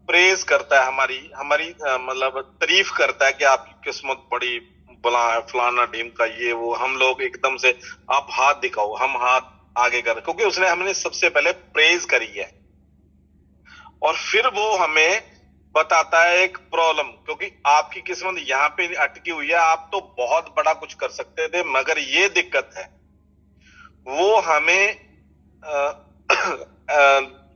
S2: प्रेज करता है, हमारी हमारी मतलब तारीफ करता है कि आपकी किस्मत बड़ी बला है, फलाना ढीम का ये वो, हम लोग एकदम से आप हाथ दिखाओ, हम हाथ आगे कर, क्योंकि उसने हमने सबसे पहले प्रेज करी है, और फिर वो हमें बताता है एक प्रॉब्लम, क्योंकि आपकी किस्मत यहाँ पे अटकी हुई है, आप तो बहुत बड़ा कुछ कर सकते थे मगर ये दिक्कत है, वो हमें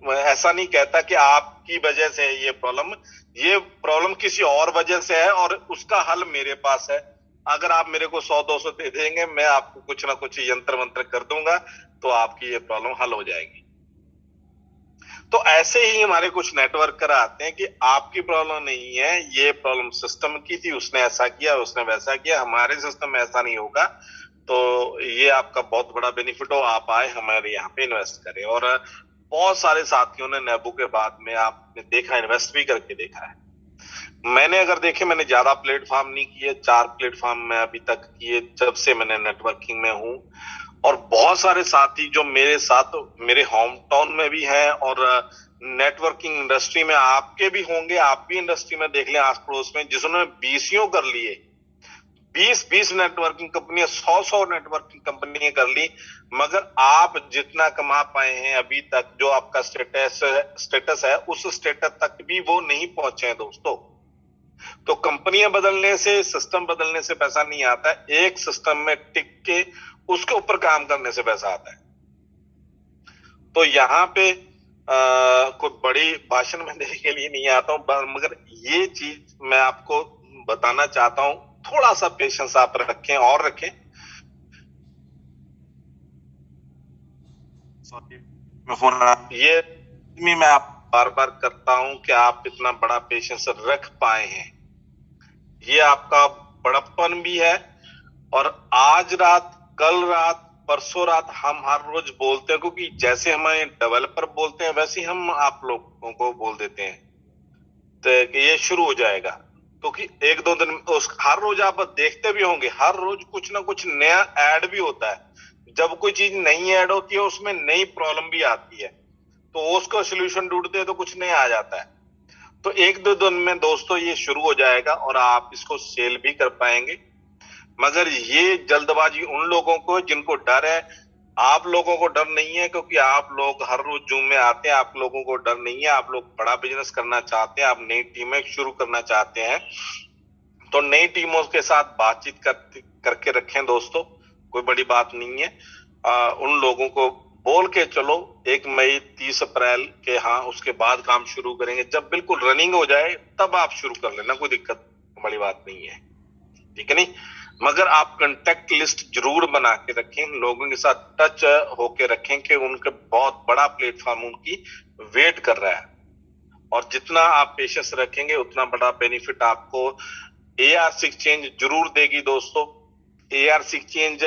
S2: ऐसा नहीं कहता कि आपकी वजह से है ये प्रॉब्लम किसी और वजह से है और उसका हल मेरे पास है, अगर आप मेरे को 100-200 दे देंगे, मैं आपको कुछ ना कुछ यंत्र मंत्र कर दूंगा, तो आपकी ये प्रॉब्लम हल हो जाएगी। तो ऐसे ही हमारे कुछ नेटवर्कर आते हैं कि आपकी प्रॉब्लम नहीं है, ये प्रॉब्लम सिस्टम की थी, उसने ऐसा किया, उसने वैसा किया, हमारे सिस्टम में ऐसा नहीं होगा, तो ये आपका बहुत बड़ा बेनिफिट हो, आप आए हमारे यहाँ पे इन्वेस्ट करें। और बहुत सारे साथियों ने नेबू के बाद में आपने देखा, इन्वेस्ट भी करके देखा है। मैंने अगर देखे, मैंने ज्यादा प्लेटफॉर्म नहीं किए, 4 प्लेटफॉर्म में अभी तक किए जब से मैंने नेटवर्किंग में हूं, और बहुत सारे साथी जो मेरे साथ मेरे होम टाउन में भी हैं और नेटवर्किंग इंडस्ट्री में आपके भी होंगे, आप भी इंडस्ट्री में देख लें आस पड़ोस में, जिन्होंने बीसीओ कर लिए, 20 नेटवर्किंग कंपनियां, 100 नेटवर्किंग कंपनियां कर ली, मगर आप जितना कमा पाए हैं अभी तक, जो आपका स्टेटस है, उस स्टेटस तक भी वो नहीं पहुंचे हैं दोस्तों। तो कंपनियां बदलने से, सिस्टम बदलने से पैसा नहीं आता, एक सिस्टम में टिक के उसके ऊपर काम करने से पैसा आता है। तो यहाँ पे कोई बड़ी भाषण में देने के लिए नहीं आता हूं, मगर ये चीज मैं आपको बताना चाहता हूं, थोड़ा सा पेशेंस आप रखें और रखें। ये मैं आप बार बार करता हूं कि आप इतना बड़ा पेशेंस रख पाए हैं, ये आपका बड़प्पन भी है। और आज रात, कल रात, परसों रात हम हर रोज बोलते हैं, क्योंकि जैसे हमें डेवलपर बोलते हैं वैसे हम आप लोगों को बोल देते हैं, तो ये शुरू हो जाएगा, क्योंकि 1-2 दिन उस हर रोज आप देखते भी होंगे, हर रोज कुछ ना कुछ नया ऐड भी होता है। जब कोई चीज नई ऐड होती है उसमें नई प्रॉब्लम भी आती है, तो उसका सोल्यूशन ढूंढते हैं तो कुछ नया आ जाता है। तो 1-2 दिन में दोस्तों ये शुरू हो जाएगा और आप इसको सेल भी कर पाएंगे। मगर ये जल्दबाजी उन लोगों को जिनको डर है, आप लोगों को डर नहीं है, क्योंकि आप लोग हर रोज जूम में आते हैं, आप लोगों को डर नहीं है, आप लोग बड़ा बिजनेस करना चाहते हैं, आप नई टीमें शुरू करना चाहते हैं, तो नई टीमों के साथ बातचीत करके रखें दोस्तों, कोई बड़ी बात नहीं है। उन लोगों को बोल के चलो 1 मई 30 अप्रैल के, हाँ उसके बाद काम शुरू करेंगे, जब बिल्कुल रनिंग हो जाए तब आप शुरू कर लेना, कोई दिक्कत बड़ी बात नहीं है, ठीक है नहीं। मगर आप कांटेक्ट लिस्ट जरूर बना के रखें, लोगों के साथ टच होके रखें कि उनका बहुत बड़ा प्लेटफॉर्म उनकी वेट कर रहा है, और जितना आप पेशेंस रखेंगे उतना बड़ा बेनिफिट आपको ARC एक्सचेंज जरूर देगी दोस्तों। ARC एक्सचेंज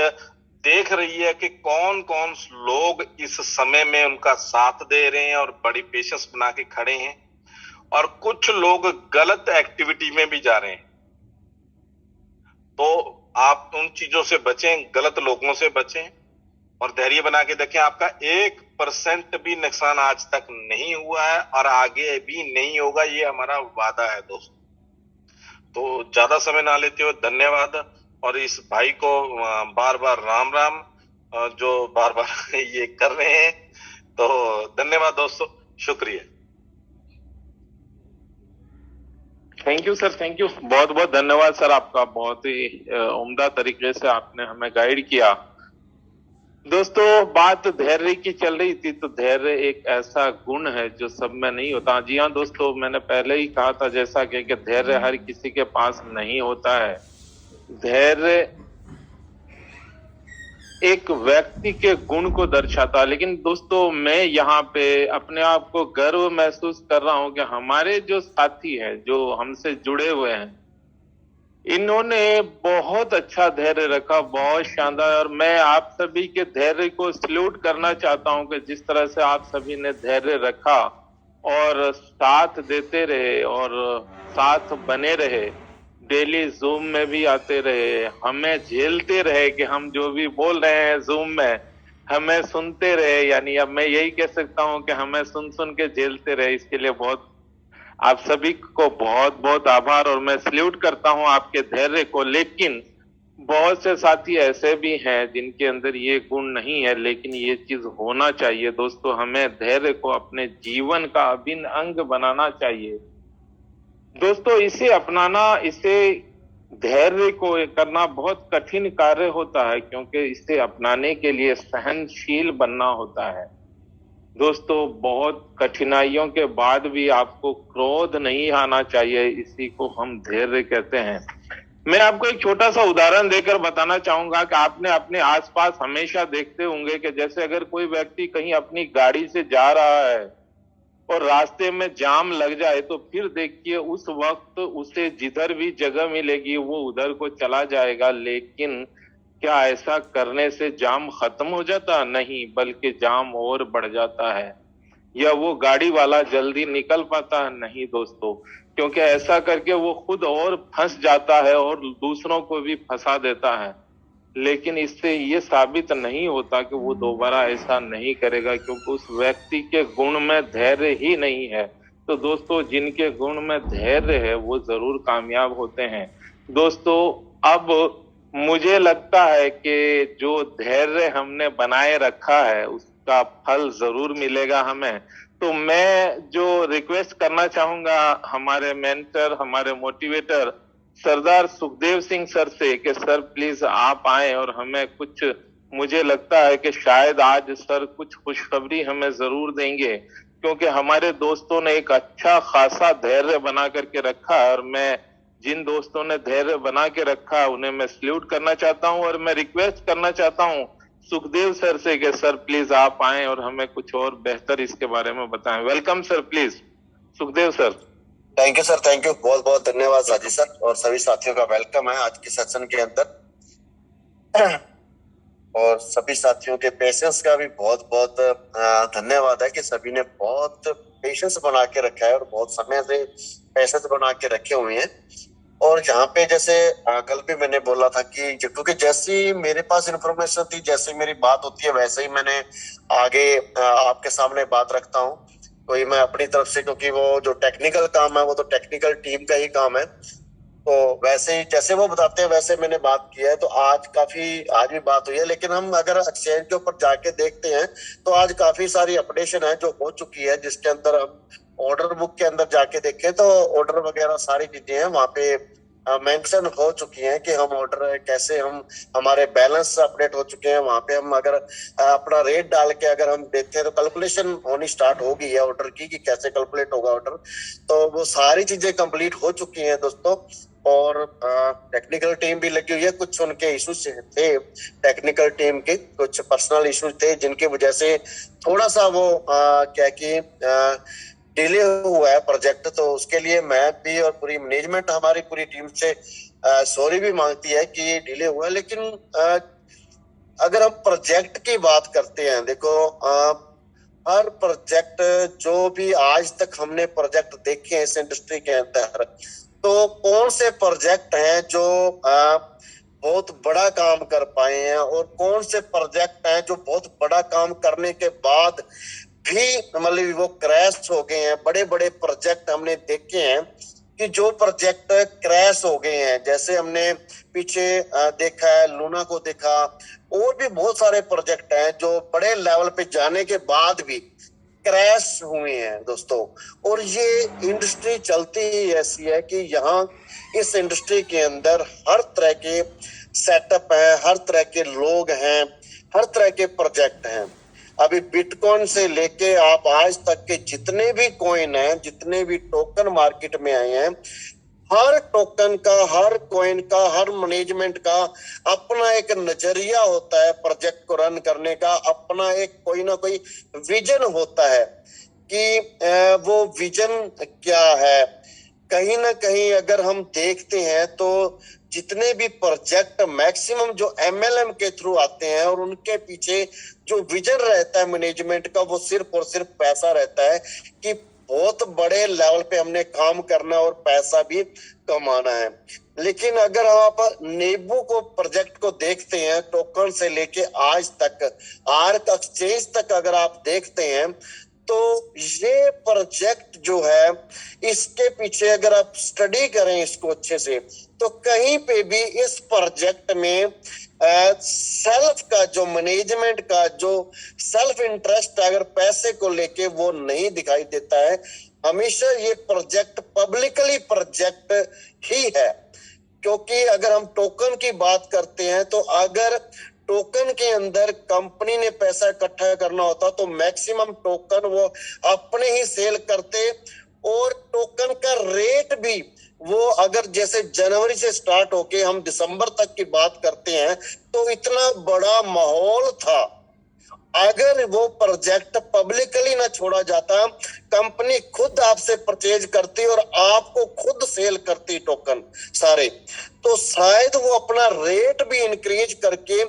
S2: देख रही है कि कौन कौन लोग इस समय में उनका साथ दे रहे हैं और बड़ी पेशेंस बना के खड़े हैं, और कुछ लोग गलत एक्टिविटी में भी जा रहे हैं, तो आप उन चीजों से बचें, गलत लोगों से बचें और धैर्य बना के देखें। आपका 1% भी नुकसान आज तक नहीं हुआ है और आगे भी नहीं होगा, ये हमारा वादा है दोस्तों। तो ज्यादा समय ना लेते हुए धन्यवाद, और इस भाई को बार बार राम राम, जो बार बार ये कर रहे हैं, तो धन्यवाद दोस्तों, शुक्रिया।
S1: Thank you sir, thank you, बहुत बहुत धन्यवाद सर आपका, बहुत ही उम्दा तरीके से आपने हमें गाइड किया। दोस्तों बात धैर्य की चल रही थी, तो धैर्य एक ऐसा गुण है जो सब में नहीं होता। जी हाँ दोस्तों, मैंने पहले ही कहा था जैसा कि धैर्य हर किसी के पास नहीं होता है। धैर्य एक व्यक्ति के गुण को दर्शाता है। लेकिन दोस्तों मैं यहाँ पे अपने आप को गर्व महसूस कर रहा हूँ कि हमारे जो साथी हैं, जो हमसे जुड़े हुए हैं, इन्होंने बहुत अच्छा धैर्य रखा, बहुत शानदार। और मैं आप सभी के धैर्य को सल्यूट करना चाहता हूं कि जिस तरह से आप सभी ने धैर्य रखा और साथ देते रहे और साथ बने रहे, डेली जूम में भी आते रहे, हमें झेलते रहे कि हम जो भी बोल रहे हैं जूम में हमें सुनते रहे। यानी अब मैं यही कह सकता हूं कि हमें सुन सुन के झेलते रहे। इसके लिए बहुत आप सभी को बहुत बहुत आभार और मैं सल्यूट करता हूं आपके धैर्य को। लेकिन बहुत से साथी ऐसे भी हैं जिनके अंदर ये गुण नहीं है, लेकिन ये चीज होना चाहिए दोस्तों। हमें धैर्य को अपने जीवन का अभिन्न अंग बनाना चाहिए दोस्तों। इसे अपनाना, इसे धैर्य को करना बहुत कठिन कार्य होता है, क्योंकि इसे अपनाने के लिए सहनशील बनना होता है दोस्तों। बहुत कठिनाइयों के बाद भी आपको क्रोध नहीं आना चाहिए, इसी को हम धैर्य कहते हैं। मैं आपको एक छोटा सा उदाहरण देकर बताना चाहूंगा कि आपने अपने आसपास हमेशा देखते होंगे कि जैसे अगर कोई व्यक्ति कहीं अपनी गाड़ी से जा रहा है और रास्ते में जाम लग जाए, तो फिर देखिए उस वक्त उसे जिधर भी जगह मिलेगी वो उधर को चला जाएगा। लेकिन क्या ऐसा करने से जाम खत्म हो जाता? नहीं, बल्कि जाम और बढ़ जाता है। या वो गाड़ी वाला जल्दी निकल पाता? नहीं दोस्तों, क्योंकि ऐसा करके वो खुद और फंस जाता है और दूसरों को भी फंसा देता है। लेकिन इससे ये साबित नहीं होता कि वो दोबारा ऐसा नहीं करेगा, क्योंकि उस व्यक्ति के गुण में धैर्य ही नहीं है। तो दोस्तों, जिनके गुण में धैर्य है वो जरूर कामयाब होते हैं दोस्तों। अब मुझे लगता है कि जो धैर्य हमने बनाए रखा है उसका फल जरूर मिलेगा हमें। तो मैं जो रिक्वेस्ट करना चाहूंगा हमारे मेंटर, हमारे मोटिवेटर सरदार सुखदेव सिंह सर से कि सर प्लीज आप आए और हमें कुछ, मुझे लगता है कि शायद आज सर कुछ खुशखबरी हमें जरूर देंगे, क्योंकि हमारे दोस्तों ने एक अच्छा खासा धैर्य बना करके रखा है। और मैं जिन दोस्तों ने धैर्य बना के रखा है उन्हें मैं सल्यूट करना चाहता हूं और मैं रिक्वेस्ट करना चाहता हूं सुखदेव सर से कि सर प्लीज आप आए और हमें कुछ और बेहतर इसके बारे में बताएं। Welcome sir, please Sukhdev sir.
S3: Thank you sir, thank you, बहुत बहुत धन्यवाद साजिद सर और सभी साथियों का वेलकम है आज के सेशन के अंदर। और सभी साथियों के पेशेंस का भी बहुत बहुत धन्यवाद है कि सभी ने बहुत पेशेंस बना के रखा है और बहुत समय से पेशेंस बना के रखे हुए हैं। और यहाँ पे जैसे कल भी मैंने बोला था कि क्योंकि जैसी मेरे पास इन्फॉर्मेशन थी, जैसी मेरी बात होती है, वैसे ही मैंने आगे आपके सामने बात रखता हूँ। कोई मैं अपनी तरफ से, क्योंकि वो जो टेक्निकल काम है वो तो टेक्निकल टीम का ही काम है, तो वैसे ही जैसे वो बताते हैं वैसे मैंने बात की है। तो आज भी बात हुई है, लेकिन हम अगर एक्सचेंज के ऊपर जाके देखते हैं तो आज काफी सारी अपडेशन है जो हो चुकी है, जिसके अंदर हम ऑर्डर बुक के अंदर जाके देखें तो ऑर्डर वगैरह सारी चीजें हैं वहां पे मेंशन हो चुकी हैं कि हम ऑर्डर कैसे, हम हमारे बैलेंस अपडेट हो चुके हैं। वहां पे हम अगर अपना रेट डाल के अगर हम देखते हैं तो कैलकुलेशन होनी स्टार्ट हो गई है ऑर्डर की कि कैसे कैलकुलेट होगा ऑर्डर। तो वो सारी चीजें कंप्लीट हो चुकी हैं दोस्तों। और टेक्निकल टीम भी लगी हुई है। कुछ उनके इश्यूज थे, टेक्निकल टीम के कुछ पर्सनल इश्यूज थे जिनकी वजह से थोड़ा सा वो क्या कि डिले हुआ है प्रोजेक्ट। तो उसके लिए मैं भी और पूरी मैनेजमेंट हमारी पूरी टीम से सॉरी भी मांगती है कि डिले हुआ है। लेकिन अगर हम प्रोजेक्ट की बात करते हैं, देखो हर प्रोजेक्ट जो भी आज तक हमने प्रोजेक्ट देखे हैं इस इंडस्ट्री के अंदर, तो कौन से प्रोजेक्ट हैं जो बहुत बड़ा काम कर पाए हैं और कौन से प्रोजेक्ट हैं जो बहुत बड़ा काम करने के बाद भी मतलब वो क्रैश हो गए हैं। बड़े बड़े प्रोजेक्ट हमने देखे हैं कि जो प्रोजेक्ट क्रैश हो गए हैं, जैसे हमने पीछे देखा है, लूना को देखा, और भी बहुत सारे प्रोजेक्ट हैं जो बड़े लेवल पे जाने के बाद भी क्रैश हुए हैं दोस्तों। और ये इंडस्ट्री चलती ही ऐसी है कि यहाँ इस इंडस्ट्री के अंदर हर तरह के सेटअप है, हर तरह के लोग हैं, हर तरह के प्रोजेक्ट हैं। अभी बिटकॉइन से लेके आप आज तक के जितने भी कॉइन हैं, जितने भी टोकन मार्केट में आए हैं, हर टोकन का, हर कॉइन का, हर मैनेजमेंट का अपना एक नजरिया होता है प्रोजेक्ट को रन करने का। अपना एक कोई ना कोई विजन होता है कि वो विजन क्या है, कहीं ना कहीं अगर हम देखते हैं तो जितने भी प्रोजेक्ट मैक्सिमम जो एमएलएम के थ्रू आते हैं और उनके पीछे जो विजन रहता है मैनेजमेंट का, वो सिर्फ और सिर्फ पैसा रहता है कि बहुत बड़े लेवल पे हमने काम करना और पैसा भी कमाना है। लेकिन अगर आप नेबू को प्रोजेक्ट को देखते हैं, टोकन से लेके आज तक आर्क एक्सचेंज तक अगर आप देखते हैं, तो ये प्रोजेक्ट जो है इसके पीछे अगर आप स्टडी करें इसको अच्छे से, तो कहीं पे भी इस प्रोजेक्ट में सेल्फ का जो मैनेजमेंट का जो सेल्फ इंटरेस्ट अगर पैसे को लेके वो नहीं दिखाई देता है। हमेशा ये प्रोजेक्ट पब्लिकली प्रोजेक्ट ही है, क्योंकि अगर हम टोकन की बात करते हैं तो अगर टोकन के अंदर कंपनी ने पैसा इकट्ठा करना होता तो मैक्सिमम टोकन वो अपने ही सेल करते, और टोकन का रेट भी वो अगर जैसे जनवरी से स्टार्ट होके हम दिसंबर तक की बात करते हैं तो इतना बड़ा माहौल था। अगर वो प्रोजेक्ट पब्लिकली ना छोड़ा जाता, कंपनी खुद आपसे परचेज करती और आपको खुद सेल करती टोकन सारे, तो शायद वो अपना रेट भी इंक्रीज करके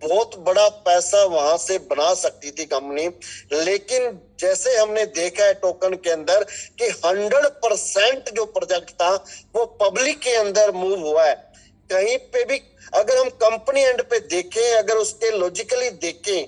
S3: बहुत बड़ा पैसा वहां से बना सकती थी कंपनी। लेकिन जैसे हमने देखा है टोकन के अंदर कि 100% जो प्रोजेक्ट था वो पब्लिक के अंदर मूव हुआ है। कहीं पे भी अगर हम कंपनी एंड पे देखें, अगर उसके लॉजिकली देखें,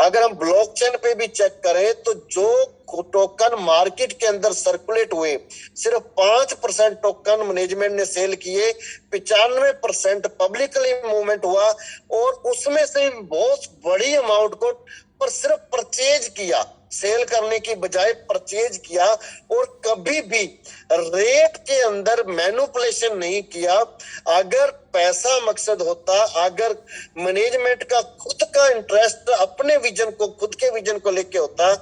S3: अगर हम ब्लॉकचेन पे भी चेक करें, तो जो टोकन मार्केट के अंदर सर्कुलेट हुए सिर्फ 5% टोकन मैनेजमेंट ने सेल किए, 95% पब्लिकली मूवमेंट हुआ, और उसमें से बहुत बड़ी अमाउंट को पर सिर्फ परचेज किया, सेल करने की बजाय परचेज किया, और कभी भी रेट के अंदर मैनिपुलेशन नहीं किया। अगर पैसा मकसद होता, अगर मैनेजमेंट का खुद का इंटरेस्ट अपने विजन को, खुद के विजन को लेके होता,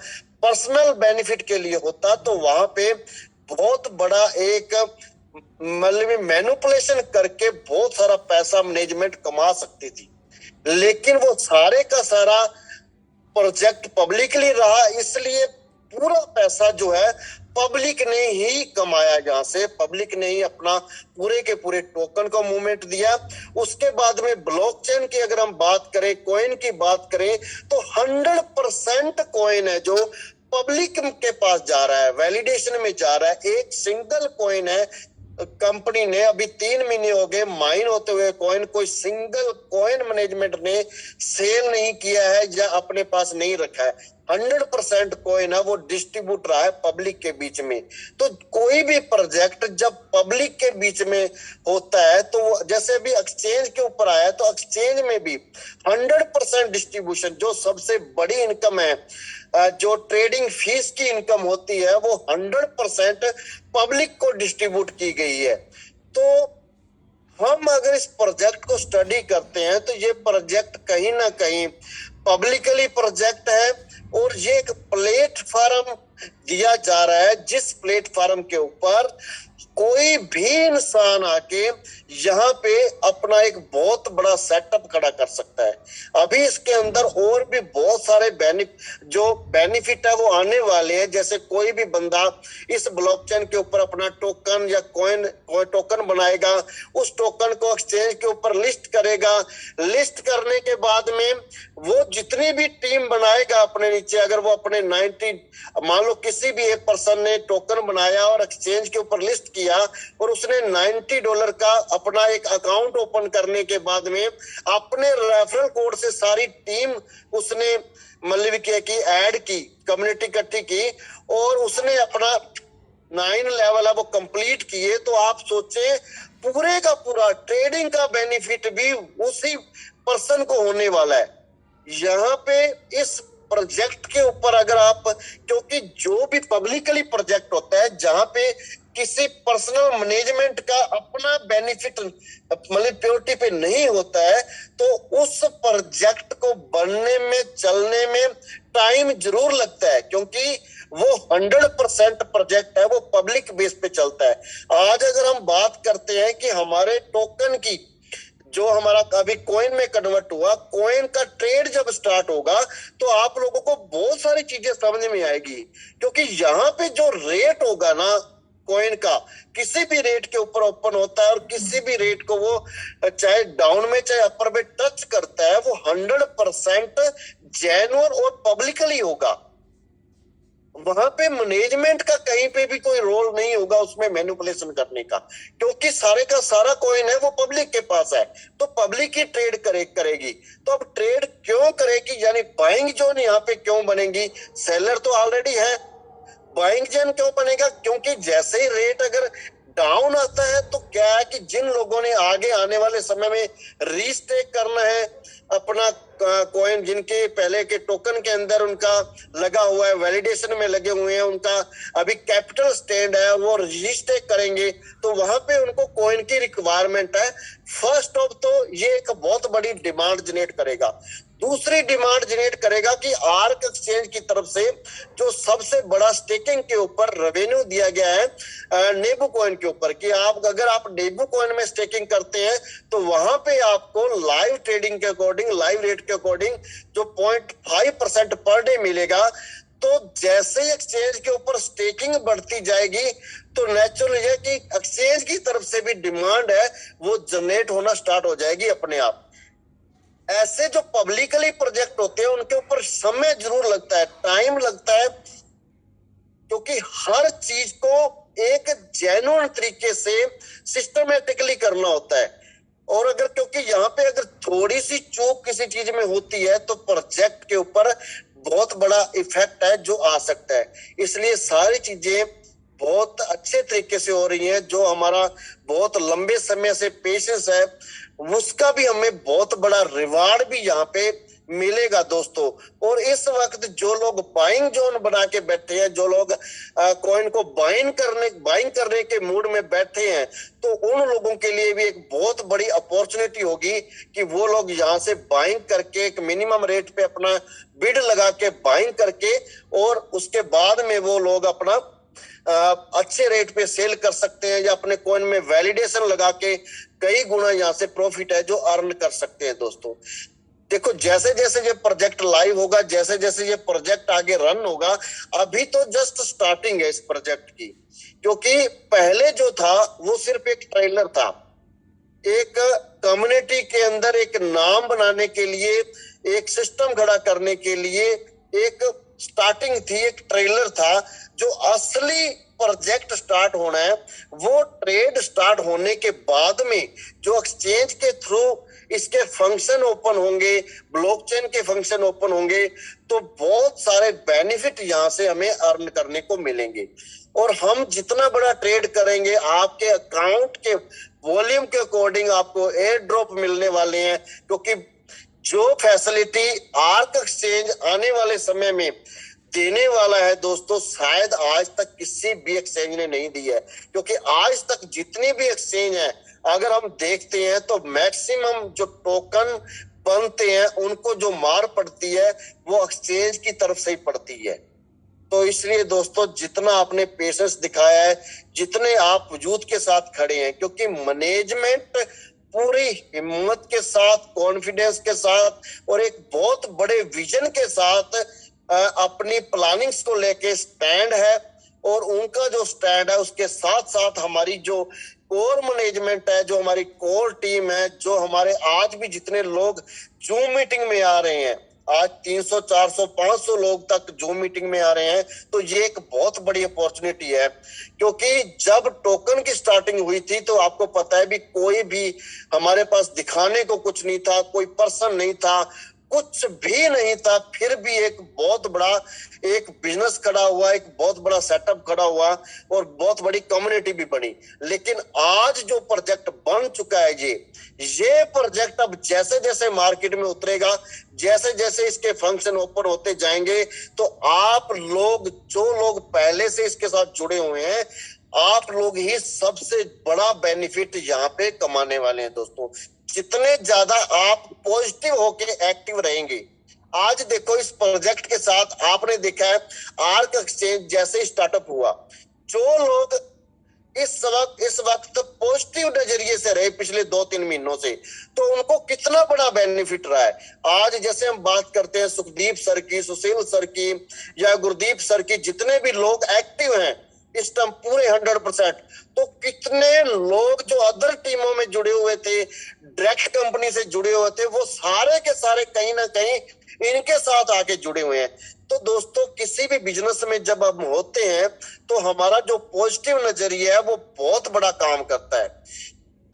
S3: पर्सनल बेनिफिट के लिए होता, तो वहां पे बहुत बड़ा एक मतलब मैनिपुलेशन करके बहुत सारा पैसा मैनेजमेंट कमा सकती थी। लेकिन वो सारे का सारा प्रोजेक्ट पब्लिकली रहा, इसलिए पूरा पैसा जो है पब्लिक ने ही कमाया। यहाँ से पब्लिक ने ही अपना पूरे के पूरे टोकन को मूवमेंट दिया। उसके बाद में ब्लॉकचेन की अगर हम बात करें, कॉइन की बात करें, तो 100% कॉइन है जो पब्लिक के पास जा रहा है, वैलिडेशन में जा रहा है। एक सिंगल कॉइन है, कंपनी ने अभी 3 महीने हो गए माइन होते हुए कॉइन, कोई सिंगल कॉइन मैनेजमेंट ने सेल नहीं किया है या अपने पास नहीं रखा है। 100% कॉइन है वो डिस्ट्रीब्यूट रहा है पब्लिक के बीच में। तो कोई भी प्रोजेक्ट जब पब्लिक के बीच में होता है, तो जैसे भी एक्सचेंज के ऊपर आया, तो एक्सचेंज में भी 100% डिस्ट्रीब्यूशन, जो सबसे बड़ी इनकम है, जो ट्रेडिंग फीस की इनकम होती है, वो 100% पब्लिक को डिस्ट्रीब्यूट की गई है। तो हम अगर इस प्रोजेक्ट को स्टडी करते हैं तो ये प्रोजेक्ट कहीं ना कहीं पब्लिकली प्रोजेक्ट है, और ये एक प्लेटफॉर्म दिया जा रहा है जिस प्लेटफॉर्म के ऊपर कोई भी इंसान आके यहाँ पे अपना एक बहुत बड़ा सेटअप खड़ा कर सकता है। अभी इसके अंदर और भी बहुत सारे बेनिफिट है वो आने वाले हैं। जैसे कोई भी बंदा इस ब्लॉकचेन के ऊपर अपना टोकन या कॉइन टोकन बनाएगा, उस टोकन को एक्सचेंज के ऊपर लिस्ट करेगा। लिस्ट करने के बाद में वो जितनी भी टीम बनाएगा अपने नीचे, अगर वो अपने 90 मान लो किसी भी एक पर्सन ने टोकन बनाया और एक्सचेंज के ऊपर लिस्ट किया, और उसने $90 का अपना एक अकाउंट ओपन करने के बाद में अपने रेफरल कोड से सारी टीम उसने मतलब क्या की ऐड की, कम्युनिटी इकट्ठी की, और उसने अपना 9 लेवल है वो कंप्लीट किए। तो आप सोचे पूरे का पूरा ट्रेडिंग का बेनिफिट भी उसी पर्सन को होने वाला है। यहाँ पे इस प्रोजेक्ट के ऊपर अगर आप, क्योंकि जो भी पब्लिकली प्रोजेक्ट होता है जहां पे किसी पर्सनल मैनेजमेंट का अपना बेनिफिट मतलब प्योरिटी पे नहीं होता है, तो उस प्रोजेक्ट को बनने में, चलने में टाइम जरूर लगता है, क्योंकि वो 100% प्रोजेक्ट है, वो पब्लिक बेस पे चलता है। आज अगर हम बात करते हैं कि हमारे टोकन की जो हमारा अभी कॉइन में कन्वर्ट हुआ, कॉइन का ट्रेड जब स्टार्ट होगा तो आप लोगों को बहुत सारी चीजें समझ में आएगी, क्योंकि यहाँ पे जो रेट होगा ना, कॉइन का किसी भी रेट के ऊपर ओपन होता है और किसी भी रेट को वो चाहे डाउन में चाहे अपर में टच करता है, वो 100% जेन्युइन और पब्लिकली होगा। वहां पे मैनेजमेंट का कहीं पे भी कोई रोल नहीं होगा उसमें मैनिपुलेशन करने का, क्योंकि सारे का सारा कॉइन है वो पब्लिक के पास है, तो पब्लिक ही ट्रेड करेगी। तो अब ट्रेड क्यों करेगी, यानी बाइंग जोन यहाँ पे क्यों बनेगी? सेलर तो ऑलरेडी है, बाइंग जोन क्यों बनेगा? क्योंकि जैसे ही रेट अगर डाउन आता है तो क्या है कि जिन लोगों ने आगे आने वाले समय में रीस्टेक करना है अपना कॉइन, जिनके पहले के टोकन के अंदर उनका लगा हुआ है, वैलिडेशन में लगे हुए हैं, उनका अभी कैपिटल स्टैंड है, वो रीस्टेक करेंगे, तो वहां पे उनको कॉइन की रिक्वायरमेंट है। फर्स्ट ऑफ तो ये एक बहुत बड़ी डिमांड जनरेट करेगा। दूसरी डिमांड जनरेट करेगा कि आर्क एक्सचेंज की तरफ से जो सबसे बड़ा स्टेकिंग के ऊपर रेवेन्यू दिया गया है नेबू कॉइन के ऊपर, कि अगर आप नेबू कॉइन में स्टेकिंग करते हैं तो वहां पे आपको लाइव ट्रेडिंग के अकॉर्डिंग, लाइव रेट के अकॉर्डिंग जो 0.5% पर डे मिलेगा। तो जैसे ही एक्सचेंज के ऊपर स्टेकिंग बढ़ती जाएगी तो नेचुरल है कि एक्सचेंज की तरफ से भी डिमांड है वो जनरेट होना स्टार्ट हो जाएगी अपने आप। ऐसे जो पब्लिकली प्रोजेक्ट होते हैं उनके ऊपर समय जरूर लगता है, टाइम लगता है, क्योंकि हर चीज को एक जेन्युइन तरीके से सिस्टमेटिकली करना होता है। और अगर क्योंकि यहाँ पे अगर थोड़ी सी चूक किसी चीज में होती है तो प्रोजेक्ट के ऊपर बहुत बड़ा इफेक्ट है जो आ सकता है। इसलिए सारी चीजें बहुत अच्छे तरीके से हो रही हैं। जो हमारा बहुत लंबे समय से पेशेंस है उसका भी हमें बहुत बड़ा रिवार्ड भी यहाँ पे मिलेगा दोस्तों। और इस वक्त जो लोग बाइंग जोन बना के बैठे हैं, जो लोग कॉइन को बाइंग करने के मूड में बैठे हैं, तो उन लोगों के लिए भी एक बहुत बड़ी अपॉर्चुनिटी होगी कि वो लोग यहाँ से बाइंग करके एक मिनिमम रेट पे अपना बिड लगा के बाइंग करके और उसके बाद में वो लोग अपना अच्छे रेट पे सेल कर सकते हैं या अपने कॉइन में वैलिडेशन लगा के कई गुना यहाँ से प्रॉफिट है जो अर्न कर सकते हैं दोस्तों। देखो जैसे जैसे ये प्रोजेक्ट लाइव होगा, जैसे जैसे ये प्रोजेक्ट आगे रन होगा, अभी तो जस्ट स्टार्टिंग है इस प्रोजेक्ट की, क्योंकि पहले जो था वो सिर्फ एक ट्रेलर था, एक कम्युनिटी के अंदर एक नाम बनाने के लिए, एक सिस्टम खड़ा करने के लिए एक स्टार्टिंग थी, एक ट्रेलर था। जो असली प्रोजेक्ट स्टार्ट होना है वो ट्रेड स्टार्ट होने के बाद में जो एक्सचेंज के थ्रू इसके फंक्शन ओपन होंगे, ब्लॉकचेन के फंक्शन ओपन होंगे, तो बहुत सारे बेनिफिट यहाँ से हमें अर्न करने को मिलेंगे। और हम जितना बड़ा ट्रेड करेंगे आपके अकाउंट के वॉल्यूम के अकॉर्डिंग आपको एयर ड्रॉप मिलने वाले हैं, क्योंकि जो फैसिलिटी आर्क एक्सचेंज आने वाले समय में देने वाला है दोस्तों, शायद आज तक किसी भी एक्सचेंज ने नहीं दी है। क्योंकि आज तक जितनी भी एक्सचेंज है अगर हम देखते हैं तो मैक्सिमम जो टोकन बनते हैं उनको जो मार पड़ती है वो एक्सचेंज की तरफ से ही पड़ती है। तो इसलिए दोस्तों जितना आपने पेशेंस दिखाया है, जितने आप वजूद के साथ खड़े हैं, क्योंकि मैनेजमेंट पूरी हिम्मत के साथ, कॉन्फिडेंस के साथ और एक बहुत बड़े विजन के साथ अपनी प्लानिंग्स को लेके स्टैंड है। और उनका जो स्टैंड है उसके साथ साथ हमारी जो कोर मैनेजमेंट है, जो हमारी कोर टीम है, जो हमारे आज भी जितने लोग जूम मीटिंग में आ रहे हैं, आज 300, 400, 500 लोग तक जूम मीटिंग में आ रहे हैं, तो ये एक बहुत बड़ी अपॉर्चुनिटी है। क्योंकि जब टोकन की स्टार्टिंग हुई थी तो आपको पता है भी कोई भी हमारे पास दिखाने को कुछ नहीं था, कोई पर्सन नहीं था, कुछ भी नहीं था, फिर भी एक बहुत बड़ा एक बिजनेस खड़ा हुआ, एक बहुत बड़ा सेटअप खड़ा हुआ और बहुत बड़ी कम्युनिटी भी बनी। लेकिन आज जो प्रोजेक्ट बन चुका है ये प्रोजेक्ट अब जैसे जैसे मार्केट में उतरेगा, जैसे जैसे इसके फंक्शन ओपन होते जाएंगे, तो आप लोग जो लोग पहले से इसके साथ जुड़े हुए हैं, आप लोग ही सबसे बड़ा बेनिफिट यहाँ पे कमाने वाले हैं दोस्तों। जितने ज्यादा आप पॉजिटिव होके एक्टिव रहेंगे, आज देखो इस प्रोजेक्ट के साथ आपने देखा है आर्क एक्सचेंज जैसे स्टार्टअप हुआ, जो लोग इस वक्त पॉजिटिव नजरिए से रहे पिछले 2-3 महीनों से, तो उनको कितना बड़ा बेनिफिट रहा है। आज जैसे हम बात करते हैं सुखदीप सर की, सुशील सर की या गुरदीप सर की, जितने भी लोग एक्टिव हैं इस टाइम पूरे 100%। तो कितने लोग जो अदर टीमों में जुड़े हुए थे, डायरेक्ट कंपनी से जुड़े हुए थे, वो सारे के सारे कहीं ना कहीं इनके साथ आके जुड़े हुए हैं। तो दोस्तों, किसी भी बिजनेस में जब हम होते हैं तो हमारा जो पॉजिटिव नजरिया है वो बहुत बड़ा काम करता है।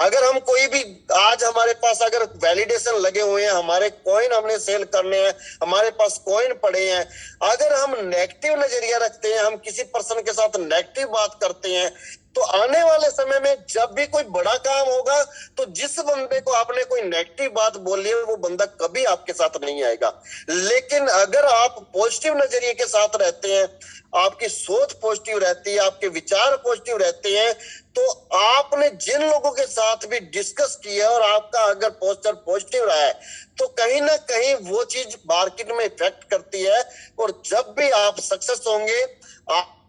S3: अगर हम कोई भी, आज हमारे पास अगर वैलिडेशन लगे हुए हैं, हमारे कॉइन हमने सेल करने हैं, हमारे पास कॉइन पड़े हैं, अगर हम नेगेटिव नजरिया रखते हैं, हम किसी पर्सन के साथ नेगेटिव बात करते हैं, तो आने वाले समय में जब भी कोई बड़ा काम होगा तो जिस बंदे को आपने कोई नेगेटिव बात बोली है वो बंदा कभी आपके साथ नहीं आएगा। लेकिन अगर आप पॉजिटिव नजरिए के साथ रहते हैं, आपकी सोच पॉजिटिव रहती है, आपके विचार पॉजिटिव रहते हैं, तो आपने जिन लोगों के साथ भी डिस्कस किया और आपका अगर पोस्टर पॉजिटिव रहा है तो कहीं ना कहीं वो चीज मार्केट में इफेक्ट करती है। और जब भी आप सक्सेस होंगे,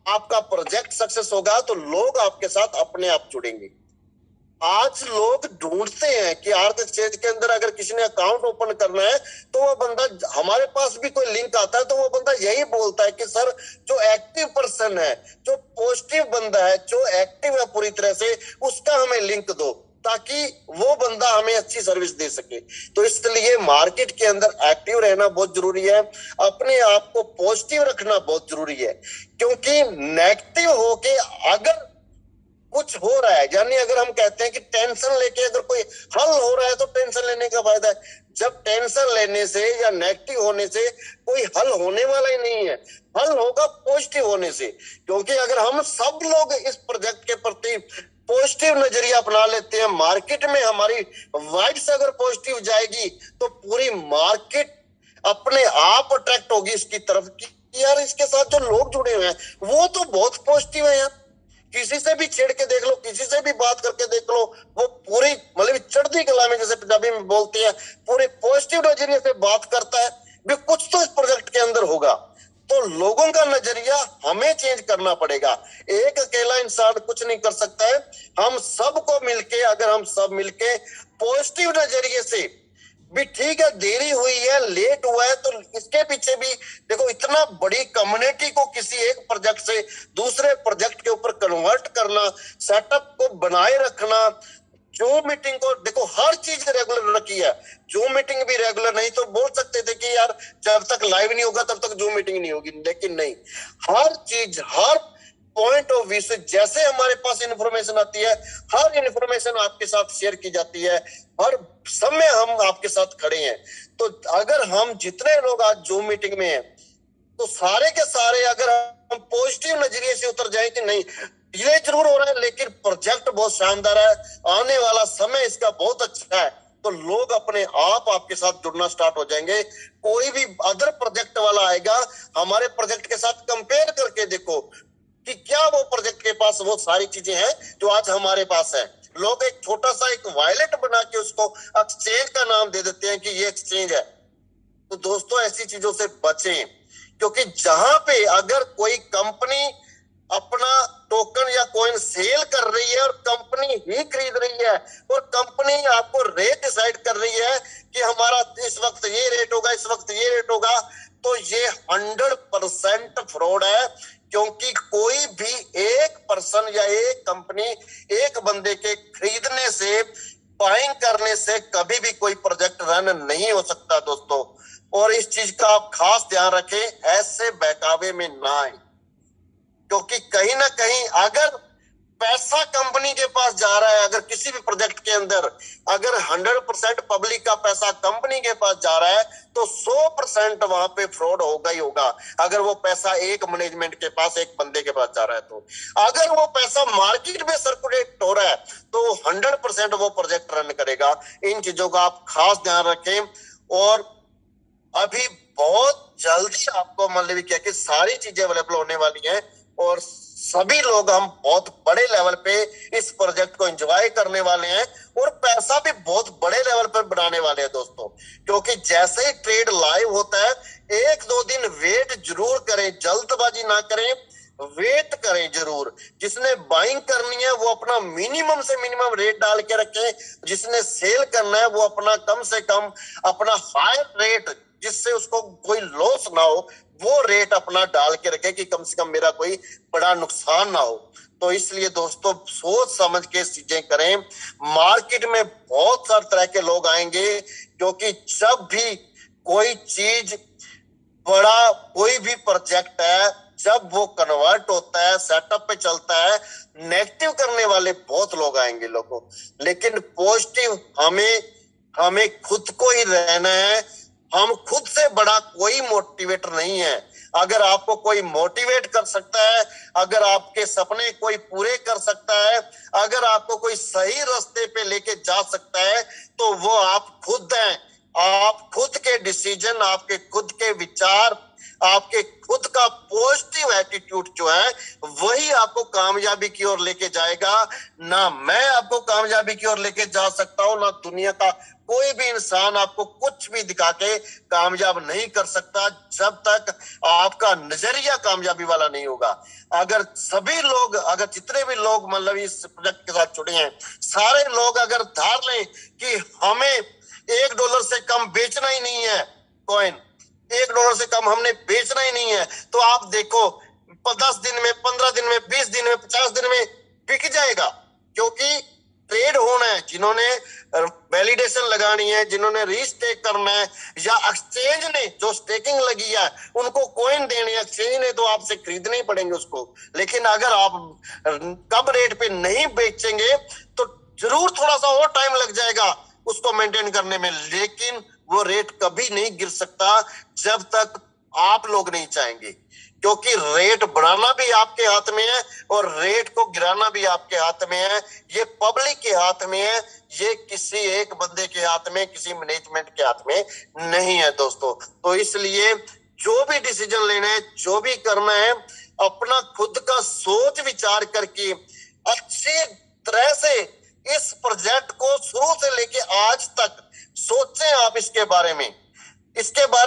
S3: आपका प्रोजेक्ट सक्सेस होगा, तो लोग आपके साथ अपने आप जुड़ेंगे। आज लोग ढूंढते हैं कि आर्थ एक्सचेंज के अंदर अगर किसी ने अकाउंट ओपन करना है तो वो बंदा, हमारे पास भी कोई लिंक आता है तो वो बंदा यही बोलता है कि सर, जो एक्टिव पर्सन है, जो पॉजिटिव बंदा है, जो एक्टिव है पूरी तरह से, उसका हमें लिंक दो ताकि वो बंदा हमें अच्छी सर्विस दे सके। तो इसलिए मार्केट के अंदर एक्टिव रहना बहुत जरूरी है, अपने आप को पॉजिटिव रखना बहुत जरूरी है। क्योंकि नेगेटिव होके अगर कुछ हो रहा है, यानी अगर हम कहते हैं कि टेंशन लेके अगर कोई हल हो रहा है तो टेंशन लेने का फायदा है। जब टेंशन लेने से या नेगेटिव होने से कोई हल होने वाला ही नहीं है, हल होगा पॉजिटिव होने से। क्योंकि अगर हम सब लोग इस प्रोजेक्ट के प्रति पॉजिटिव नजरिया अपना लेते हैं, मार्केट में हमारी वाइब्स अगर पॉजिटिव जाएगी तो पूरी मार्केट अपने आप अट्रैक्ट होगी इसकी तरफ कि यार इसके साथ जो लोग जुड़े हुए हैं वो तो बहुत पॉजिटिव है यार। किसी से भी छेड़ के देख लो, किसी से भी बात करके देख लो, वो पूरी मतलब चढ़ती कला में, जैसे पंजाबी में बोलते हैं, पूरे पॉजिटिव नजरिए से बात करता है भी कुछ तो इस प्रोजेक्ट के अंदर होगा। तो लोगों का नजरिया हमें चेंज करना पड़ेगा। एक अकेला इंसान कुछ नहीं कर सकता है। हम सबको मिलके, अगर हम सब मिलके पॉजिटिव नजरिए से भी, ठीक है देरी हुई है, लेट हुआ है, तो इसके पीछे भी देखो, इतना बड़ी कम्युनिटी को किसी एक प्रोजेक्ट से दूसरे प्रोजेक्ट के ऊपर कन्वर्ट करना, सेटअप को बनाए रखना, जूम मीटिंग को देखो, हर चीज रेगुलर रखी है। जूम मीटिंग भी रेगुलर, नहीं तो बोल सकते थे कि यार जब तक लाइव नहीं होगा तब तक जूम मीटिंग नहीं होगी, लेकिन नहीं, हर चीज, हर पॉइंट ऑफ व्यू से जैसे हमारे पास इंफॉर्मेशन आती है, हर इंफॉर्मेशन आपके साथ शेयर की जाती है, हर समय हम आपके साथ खड़े हैं। तो अगर हम जितने लोग आज जूम मीटिंग में हैं तो सारे के सारे अगर हम पॉजिटिव नजरिए से उतर जाए कि नहीं ये जरूर हो रहा है लेकिन प्रोजेक्ट बहुत शानदार है, आने वाला समय इसका बहुत अच्छा है, तो लोग अपने आप आपके साथ जुड़ना स्टार्ट हो जाएंगे। कोई भी अदर प्रोजेक्ट वाला आएगा, हमारे प्रोजेक्ट के साथ कंपेयर करके देखो कि क्या वो प्रोजेक्ट के पास वो सारी चीजें हैं जो आज हमारे पास है। लोग एक छोटा सा एक वायलेट बना के उसको एक्सचेंज का नाम दे देते हैं कि ये एक्सचेंज है। तो दोस्तों, ऐसी चीजों से बचें, क्योंकि जहां पे अगर कोई कंपनी अपना टोकन या कॉइन सेल कर रही है और कंपनी ही खरीद रही है और कंपनी आपको रेट डिसाइड कर रही है कि हमारा इस वक्त ये रेट होगा, इस वक्त ये रेट होगा, तो ये 100% फ्रॉड है। क्योंकि कोई भी एक पर्सन या एक कंपनी एक बंदे के खरीदने से, बाइंग करने से कभी भी कोई प्रोजेक्ट रन नहीं हो सकता दोस्तों। और इस चीज का आप खास ध्यान रखें, ऐसे बहकावे में ना आए, क्योंकि कहीं ना कहीं अगर पैसा कंपनी के पास जा रहा है, अगर किसी भी प्रोजेक्ट के अंदर अगर 100% पब्लिक का पैसा कंपनी के पास जा रहा है तो 100% वहां पे फ्रॉड होगा ही होगा। अगर वो पैसा एक मैनेजमेंट के पास, एक बंदे के पास जा रहा है, तो अगर वो पैसा मार्केट में सर्कुलेट हो रहा है तो 100% वो प्रोजेक्ट रन करेगा। इन चीजों का आप खास ध्यान रखें। और अभी बहुत जल्दी आपको मतलब क्या कि सारी चीजें अवेलेबल होने वाली हैं और सभी लोग हम बहुत बड़े लेवल पे इस प्रोजेक्ट को एंजॉय करने वाले हैं और पैसा भी बहुत बड़े लेवल पर बनाने वाले हैं दोस्तों। क्योंकि जैसे ही ट्रेड लाइव होता है, 1-2 दिन वेट जरूर करें, जल्दबाजी ना करें, वेट करें जरूर। जिसने बाइंग करनी है वो अपना मिनिमम से मिनिमम रेट डाल के रखें, जिसने सेल करना है वो अपना कम से कम अपना हायर रेट, जिससे उसको कोई लॉस ना हो, वो रेट अपना डाल के रखे कि कम से कम मेरा कोई बड़ा नुकसान ना हो। तो इसलिए दोस्तों सोच समझ के चीजें करें। मार्केट में बहुत सारे तरह के लोग आएंगे, क्योंकि जब भी कोई चीज बड़ा कोई भी प्रोजेक्ट है, जब वो कन्वर्ट होता है, सेटअप पे चलता है, नेगेटिव करने वाले बहुत लोग आएंगे लोगों, लेकिन पॉजिटिव हमें खुद को ही रहना है। हम खुद से बड़ा कोई मोटिवेटर नहीं है। अगर आपको कोई मोटिवेट कर सकता है, अगर आपके सपने कोई पूरे कर सकता है, अगर आपको कोई सही रास्ते पे लेके जा सकता है, तो वो आप खुद हैं। आप खुद के डिसीजन, आपके खुद के विचार, आपके खुद का पॉजिटिव एटीट्यूड जो है वही आपको कामयाबी की ओर लेके जाएगा। ना मैं आपको कामयाबी की ओर लेके जा सकता हूं, ना दुनिया का कोई भी इंसान आपको कुछ भी दिखा के कामयाब नहीं कर सकता, जब तक आपका नजरिया कामयाबी वाला नहीं होगा। अगर सभी लोग, अगर जितने भी लोग मतलब इस प्रोजेक्ट के साथ जुड़े हैं, सारे लोग अगर धार लें कि हमें $1 से कम बेचना ही नहीं है कॉइन, $1 से कम हमने बेचना ही नहीं है, तो आप देखो 10 दिन में, 15 दिन में, 20 दिन में, 50 दिन में बिक जाएगा। क्योंकि ट्रेड होना है, जिन्होंने वैलिडेशन लगानी है, जिन्होंने रीस्टेक करना है, या एक्सचेंज ने जो स्टेकिंग लगी है उनको कॉइन देने, एक्सचेंज ने तो आपसे खरीदने ही पड़ेंगे उसको। लेकिन अगर आप कम रेट पे नहीं बेचेंगे तो जरूर थोड़ा सा और टाइम लग जाएगा उसको मेंटेन करने में, लेकिन वो रेट कभी नहीं गिर सकता जब तक आप लोग नहीं चाहेंगे। क्योंकि रेट बढ़ाना भी आपके हाथ में है और रेट को गिराना भी आपके हाथ में है। ये पब्लिक के हाथ में है, ये किसी एक बंदे के हाथ में, किसी मैनेजमेंट के हाथ में नहीं है दोस्तों। तो इसलिए जो भी डिसीजन लेना है, जो भी करना है, अपना खुद का सोच विचार करके अच्छी तरह से इस प्रोजेक्ट को शुरू से लेके आज तक सोचें। आप इसके बारे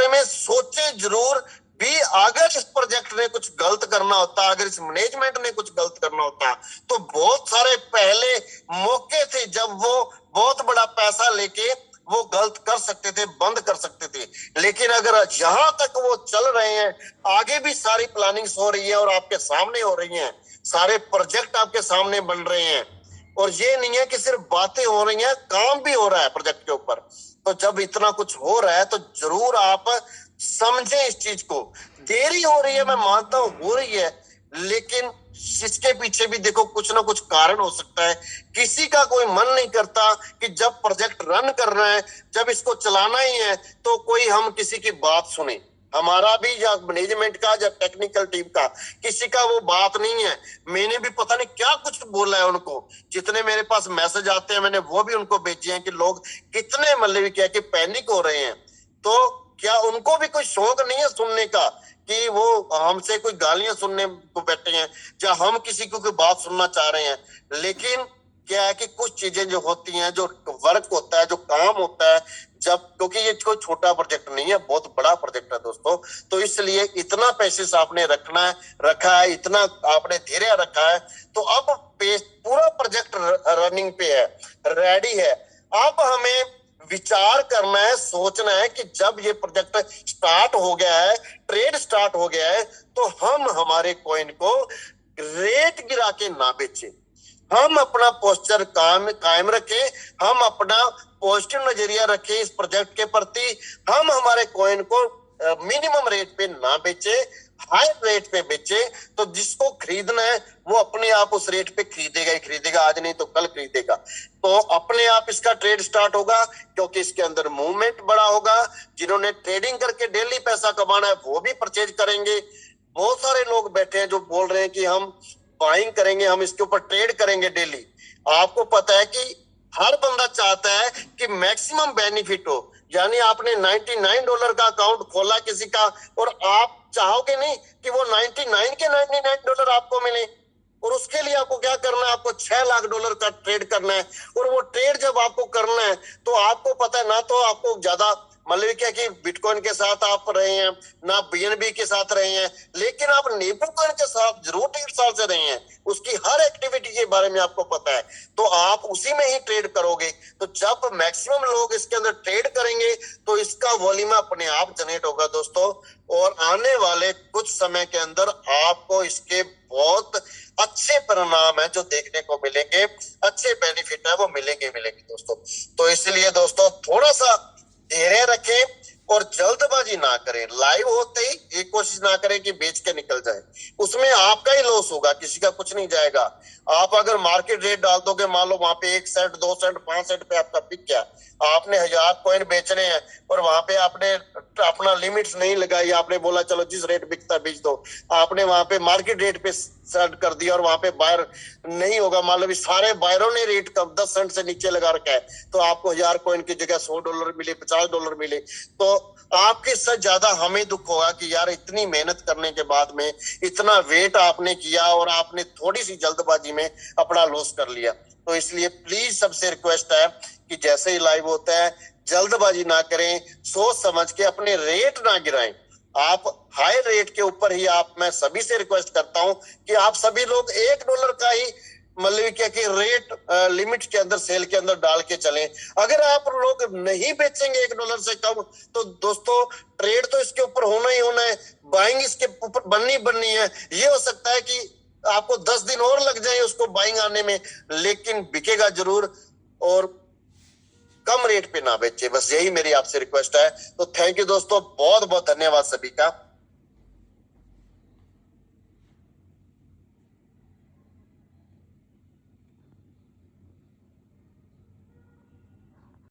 S3: में सोचें जरूर भी। अगर इस प्रोजेक्ट ने कुछ गलत करना होता, अगर इस मैनेजमेंट ने कुछ गलत करना होता, तो बहुत सारे पहले मौके थे जब वो बहुत बड़ा पैसा लेके वो गलत कर सकते थे, बंद कर सकते थे। लेकिन अगर यहां तक वो चल रहे हैं, आगे भी सारी प्लानिंग्स हो रही है और आपके सामने हो रही हैं, सारे प्रोजेक्ट आपके सामने बन रहे हैं, और ये नहीं है कि सिर्फ बातें हो रही हैं, काम भी हो रहा है प्रोजेक्ट के ऊपर। तो जब इतना कुछ हो रहा है तो जरूर आप समझें इस चीज को। देरी हो रही है, मैं मानता हूं हो रही है, लेकिन इसके पीछे भी देखो कुछ ना कुछ कारण हो सकता है। किसी का कोई मन नहीं करता कि जब प्रोजेक्ट रन कर रहा है, जब इसको चलाना ही है, तो कोई हम किसी की बात सुने। हमारा भी, या मैनेजमेंट का, या टेक्निकल टीम का, किसी का वो बात नहीं है। मैंने भी पता नहीं क्या कुछ बोला है उनको, जितने मेरे पास मैसेज आते हैं मैंने वो भी उनको भेजे हैं कि लोग कितने मतलब क्या कि पैनिक हो रहे हैं। तो क्या उनको भी कोई शौक नहीं है सुनने का कि वो हमसे कोई गालियां सुनने को बैठे हैं, या हम किसी को कोई बात सुनना चाह रहे हैं? लेकिन क्या है कि कुछ चीजें जो होती हैं, जो वर्क होता है, जो काम होता है, जब, क्योंकि ये कोई छोटा प्रोजेक्ट नहीं है, बहुत बड़ा प्रोजेक्ट है दोस्तों, तो इसलिए इतना पैसे आपने रखा है, इतना आपने धैर्य रखा है, तो अब पूरा प्रोजेक्ट रनिंग पे है, रेडी है। अब हमें विचार करना है, सोचना है कि जब ये प्रोजेक्ट स्टार्ट हो गया है, ट्रेड स्टार्ट हो गया है, तो हम हमारे कॉइन को रेट गिरा के ना बेचें। हम अपना पोस्चर कायम रखें, हम अपना पॉजिटिव नजरिया रखें इस प्रोजेक्ट के प्रति। हम हमारे कॉइन को मिनिमम रेट पे ना बेचे, हाई रेट पे बेचे, तो जिसको खरीदना है वो अपने आप उस रेट पे खरीदेगा ही खरीदेगा, आज नहीं तो कल खरीदेगा। तो अपने आप इसका ट्रेड स्टार्ट होगा, क्योंकि इसके अंदर मूवमेंट बड़ा होगा। जिन्होंने ट्रेडिंग करके डेली पैसा कमाना है वो भी परचेज करेंगे। बहुत सारे लोग बैठे हैं जो बोल रहे हैं कि हम बाइंग करेंगे, हम इसके ऊपर ट्रेड करेंगे डेली। आपको पता है कि हर बंदा चाहता है कि मैक्सिमम बेनिफिट हो, यानी आपने $99 का अकाउंट खोला किसी का, और आप चाहोगे नहीं कि वो 99 के $99 आपको मिले, और उसके लिए आपको क्या करना है, आपको $6 लाख का ट्रेड करना है। और वो ट्रेड जब आपको करना है तो आपको पता है ना, तो आपको ज्यादा मतलब क्या कि बिटकॉइन के साथ आप रहे हैं, ना बीएनबी के साथ रहे हैं, लेकिन आप नेबू कॉइन के साथ जरूर 1.5 साल से रहे हैं, उसकी हर एक्टिविटी के बारे में आपको पता है, तो आप उसी में ही ट्रेड करोगे। तो जब मैक्सिमम लोग इसके अंदर ट्रेड करेंगे तो इसका वॉल्यूम अपने आप जनरेट होगा दोस्तों, और आने वाले कुछ समय के अंदर आपको इसके बहुत अच्छे परिणाम है जो देखने को मिलेंगे, अच्छे बेनिफिट है वो मिलेंगे दोस्तों। तो इसलिए दोस्तों थोड़ा सा धैर्य रखें और जल्दबाजी ना करें। लाइव होते ही ये कोशिश ना करें कि बेच के निकल जाए, उसमें आपका ही लॉस होगा, किसी का कुछ नहीं जाएगा। आप अगर मार्केट रेट डाल दोगे, मान लो वहां पे 1 सेंट 2 सेंट 5 सेंट पे आपका बिक गया, आपने 1000 कॉइन बेचने हैं और वहां पे आपने अपना लिमिट्स नहीं लगाई, आपने बोला चलो जिस रेट बिकता बेच दो, आपने वहां पे मार्केट रेट पे सेट कर दिया और वहां पे बायर नहीं होगा, मान लो सारे बायरों ने रेट कम 10 सेंट से नीचे लगा रखा है, तो आपको 1000 कॉइन की जगह $100 मिले, $50 मिले, तो आपके इससे ज्यादा हमें दुख होगा कि यार इतनी मेहनत करने के बाद में इतना वेट आपने किया और आपने थोड़ी सी जल्दबाजी में अपना लॉस कर लिया। तो इसलिए प्लीज सबसे रिक्वेस्ट है कि जैसे ही लाइव होता है जल्दबाजी ना करें, सोच समझ के अपने रेट ना गिराएं। आप हाई रेट के ऊपर ही मैं सभी से रिक्वेस्ट करता हूं कि आप सभी लोग $1 का ही मतलब क्या कि रेट लिमिट के अंदर सेल के अंदर डाल के चलें। अगर आप लोग नहीं बेचेंगे $1 से कम, तो दोस्तों ट्रेड तो इसके ऊपर होना ही होना है, बाइंग इसके ऊपर बननी है। ये हो सकता है कि आपको 10 दिन और लग जाए उसको बाइंग आने में, लेकिन बिकेगा जरूर, और कम रेट पे ना बेचे, बस यही मेरी आपसे रिक्वेस्ट है। तो थैंक यू दोस्तों, बहुत बहुत धन्यवाद सभी का।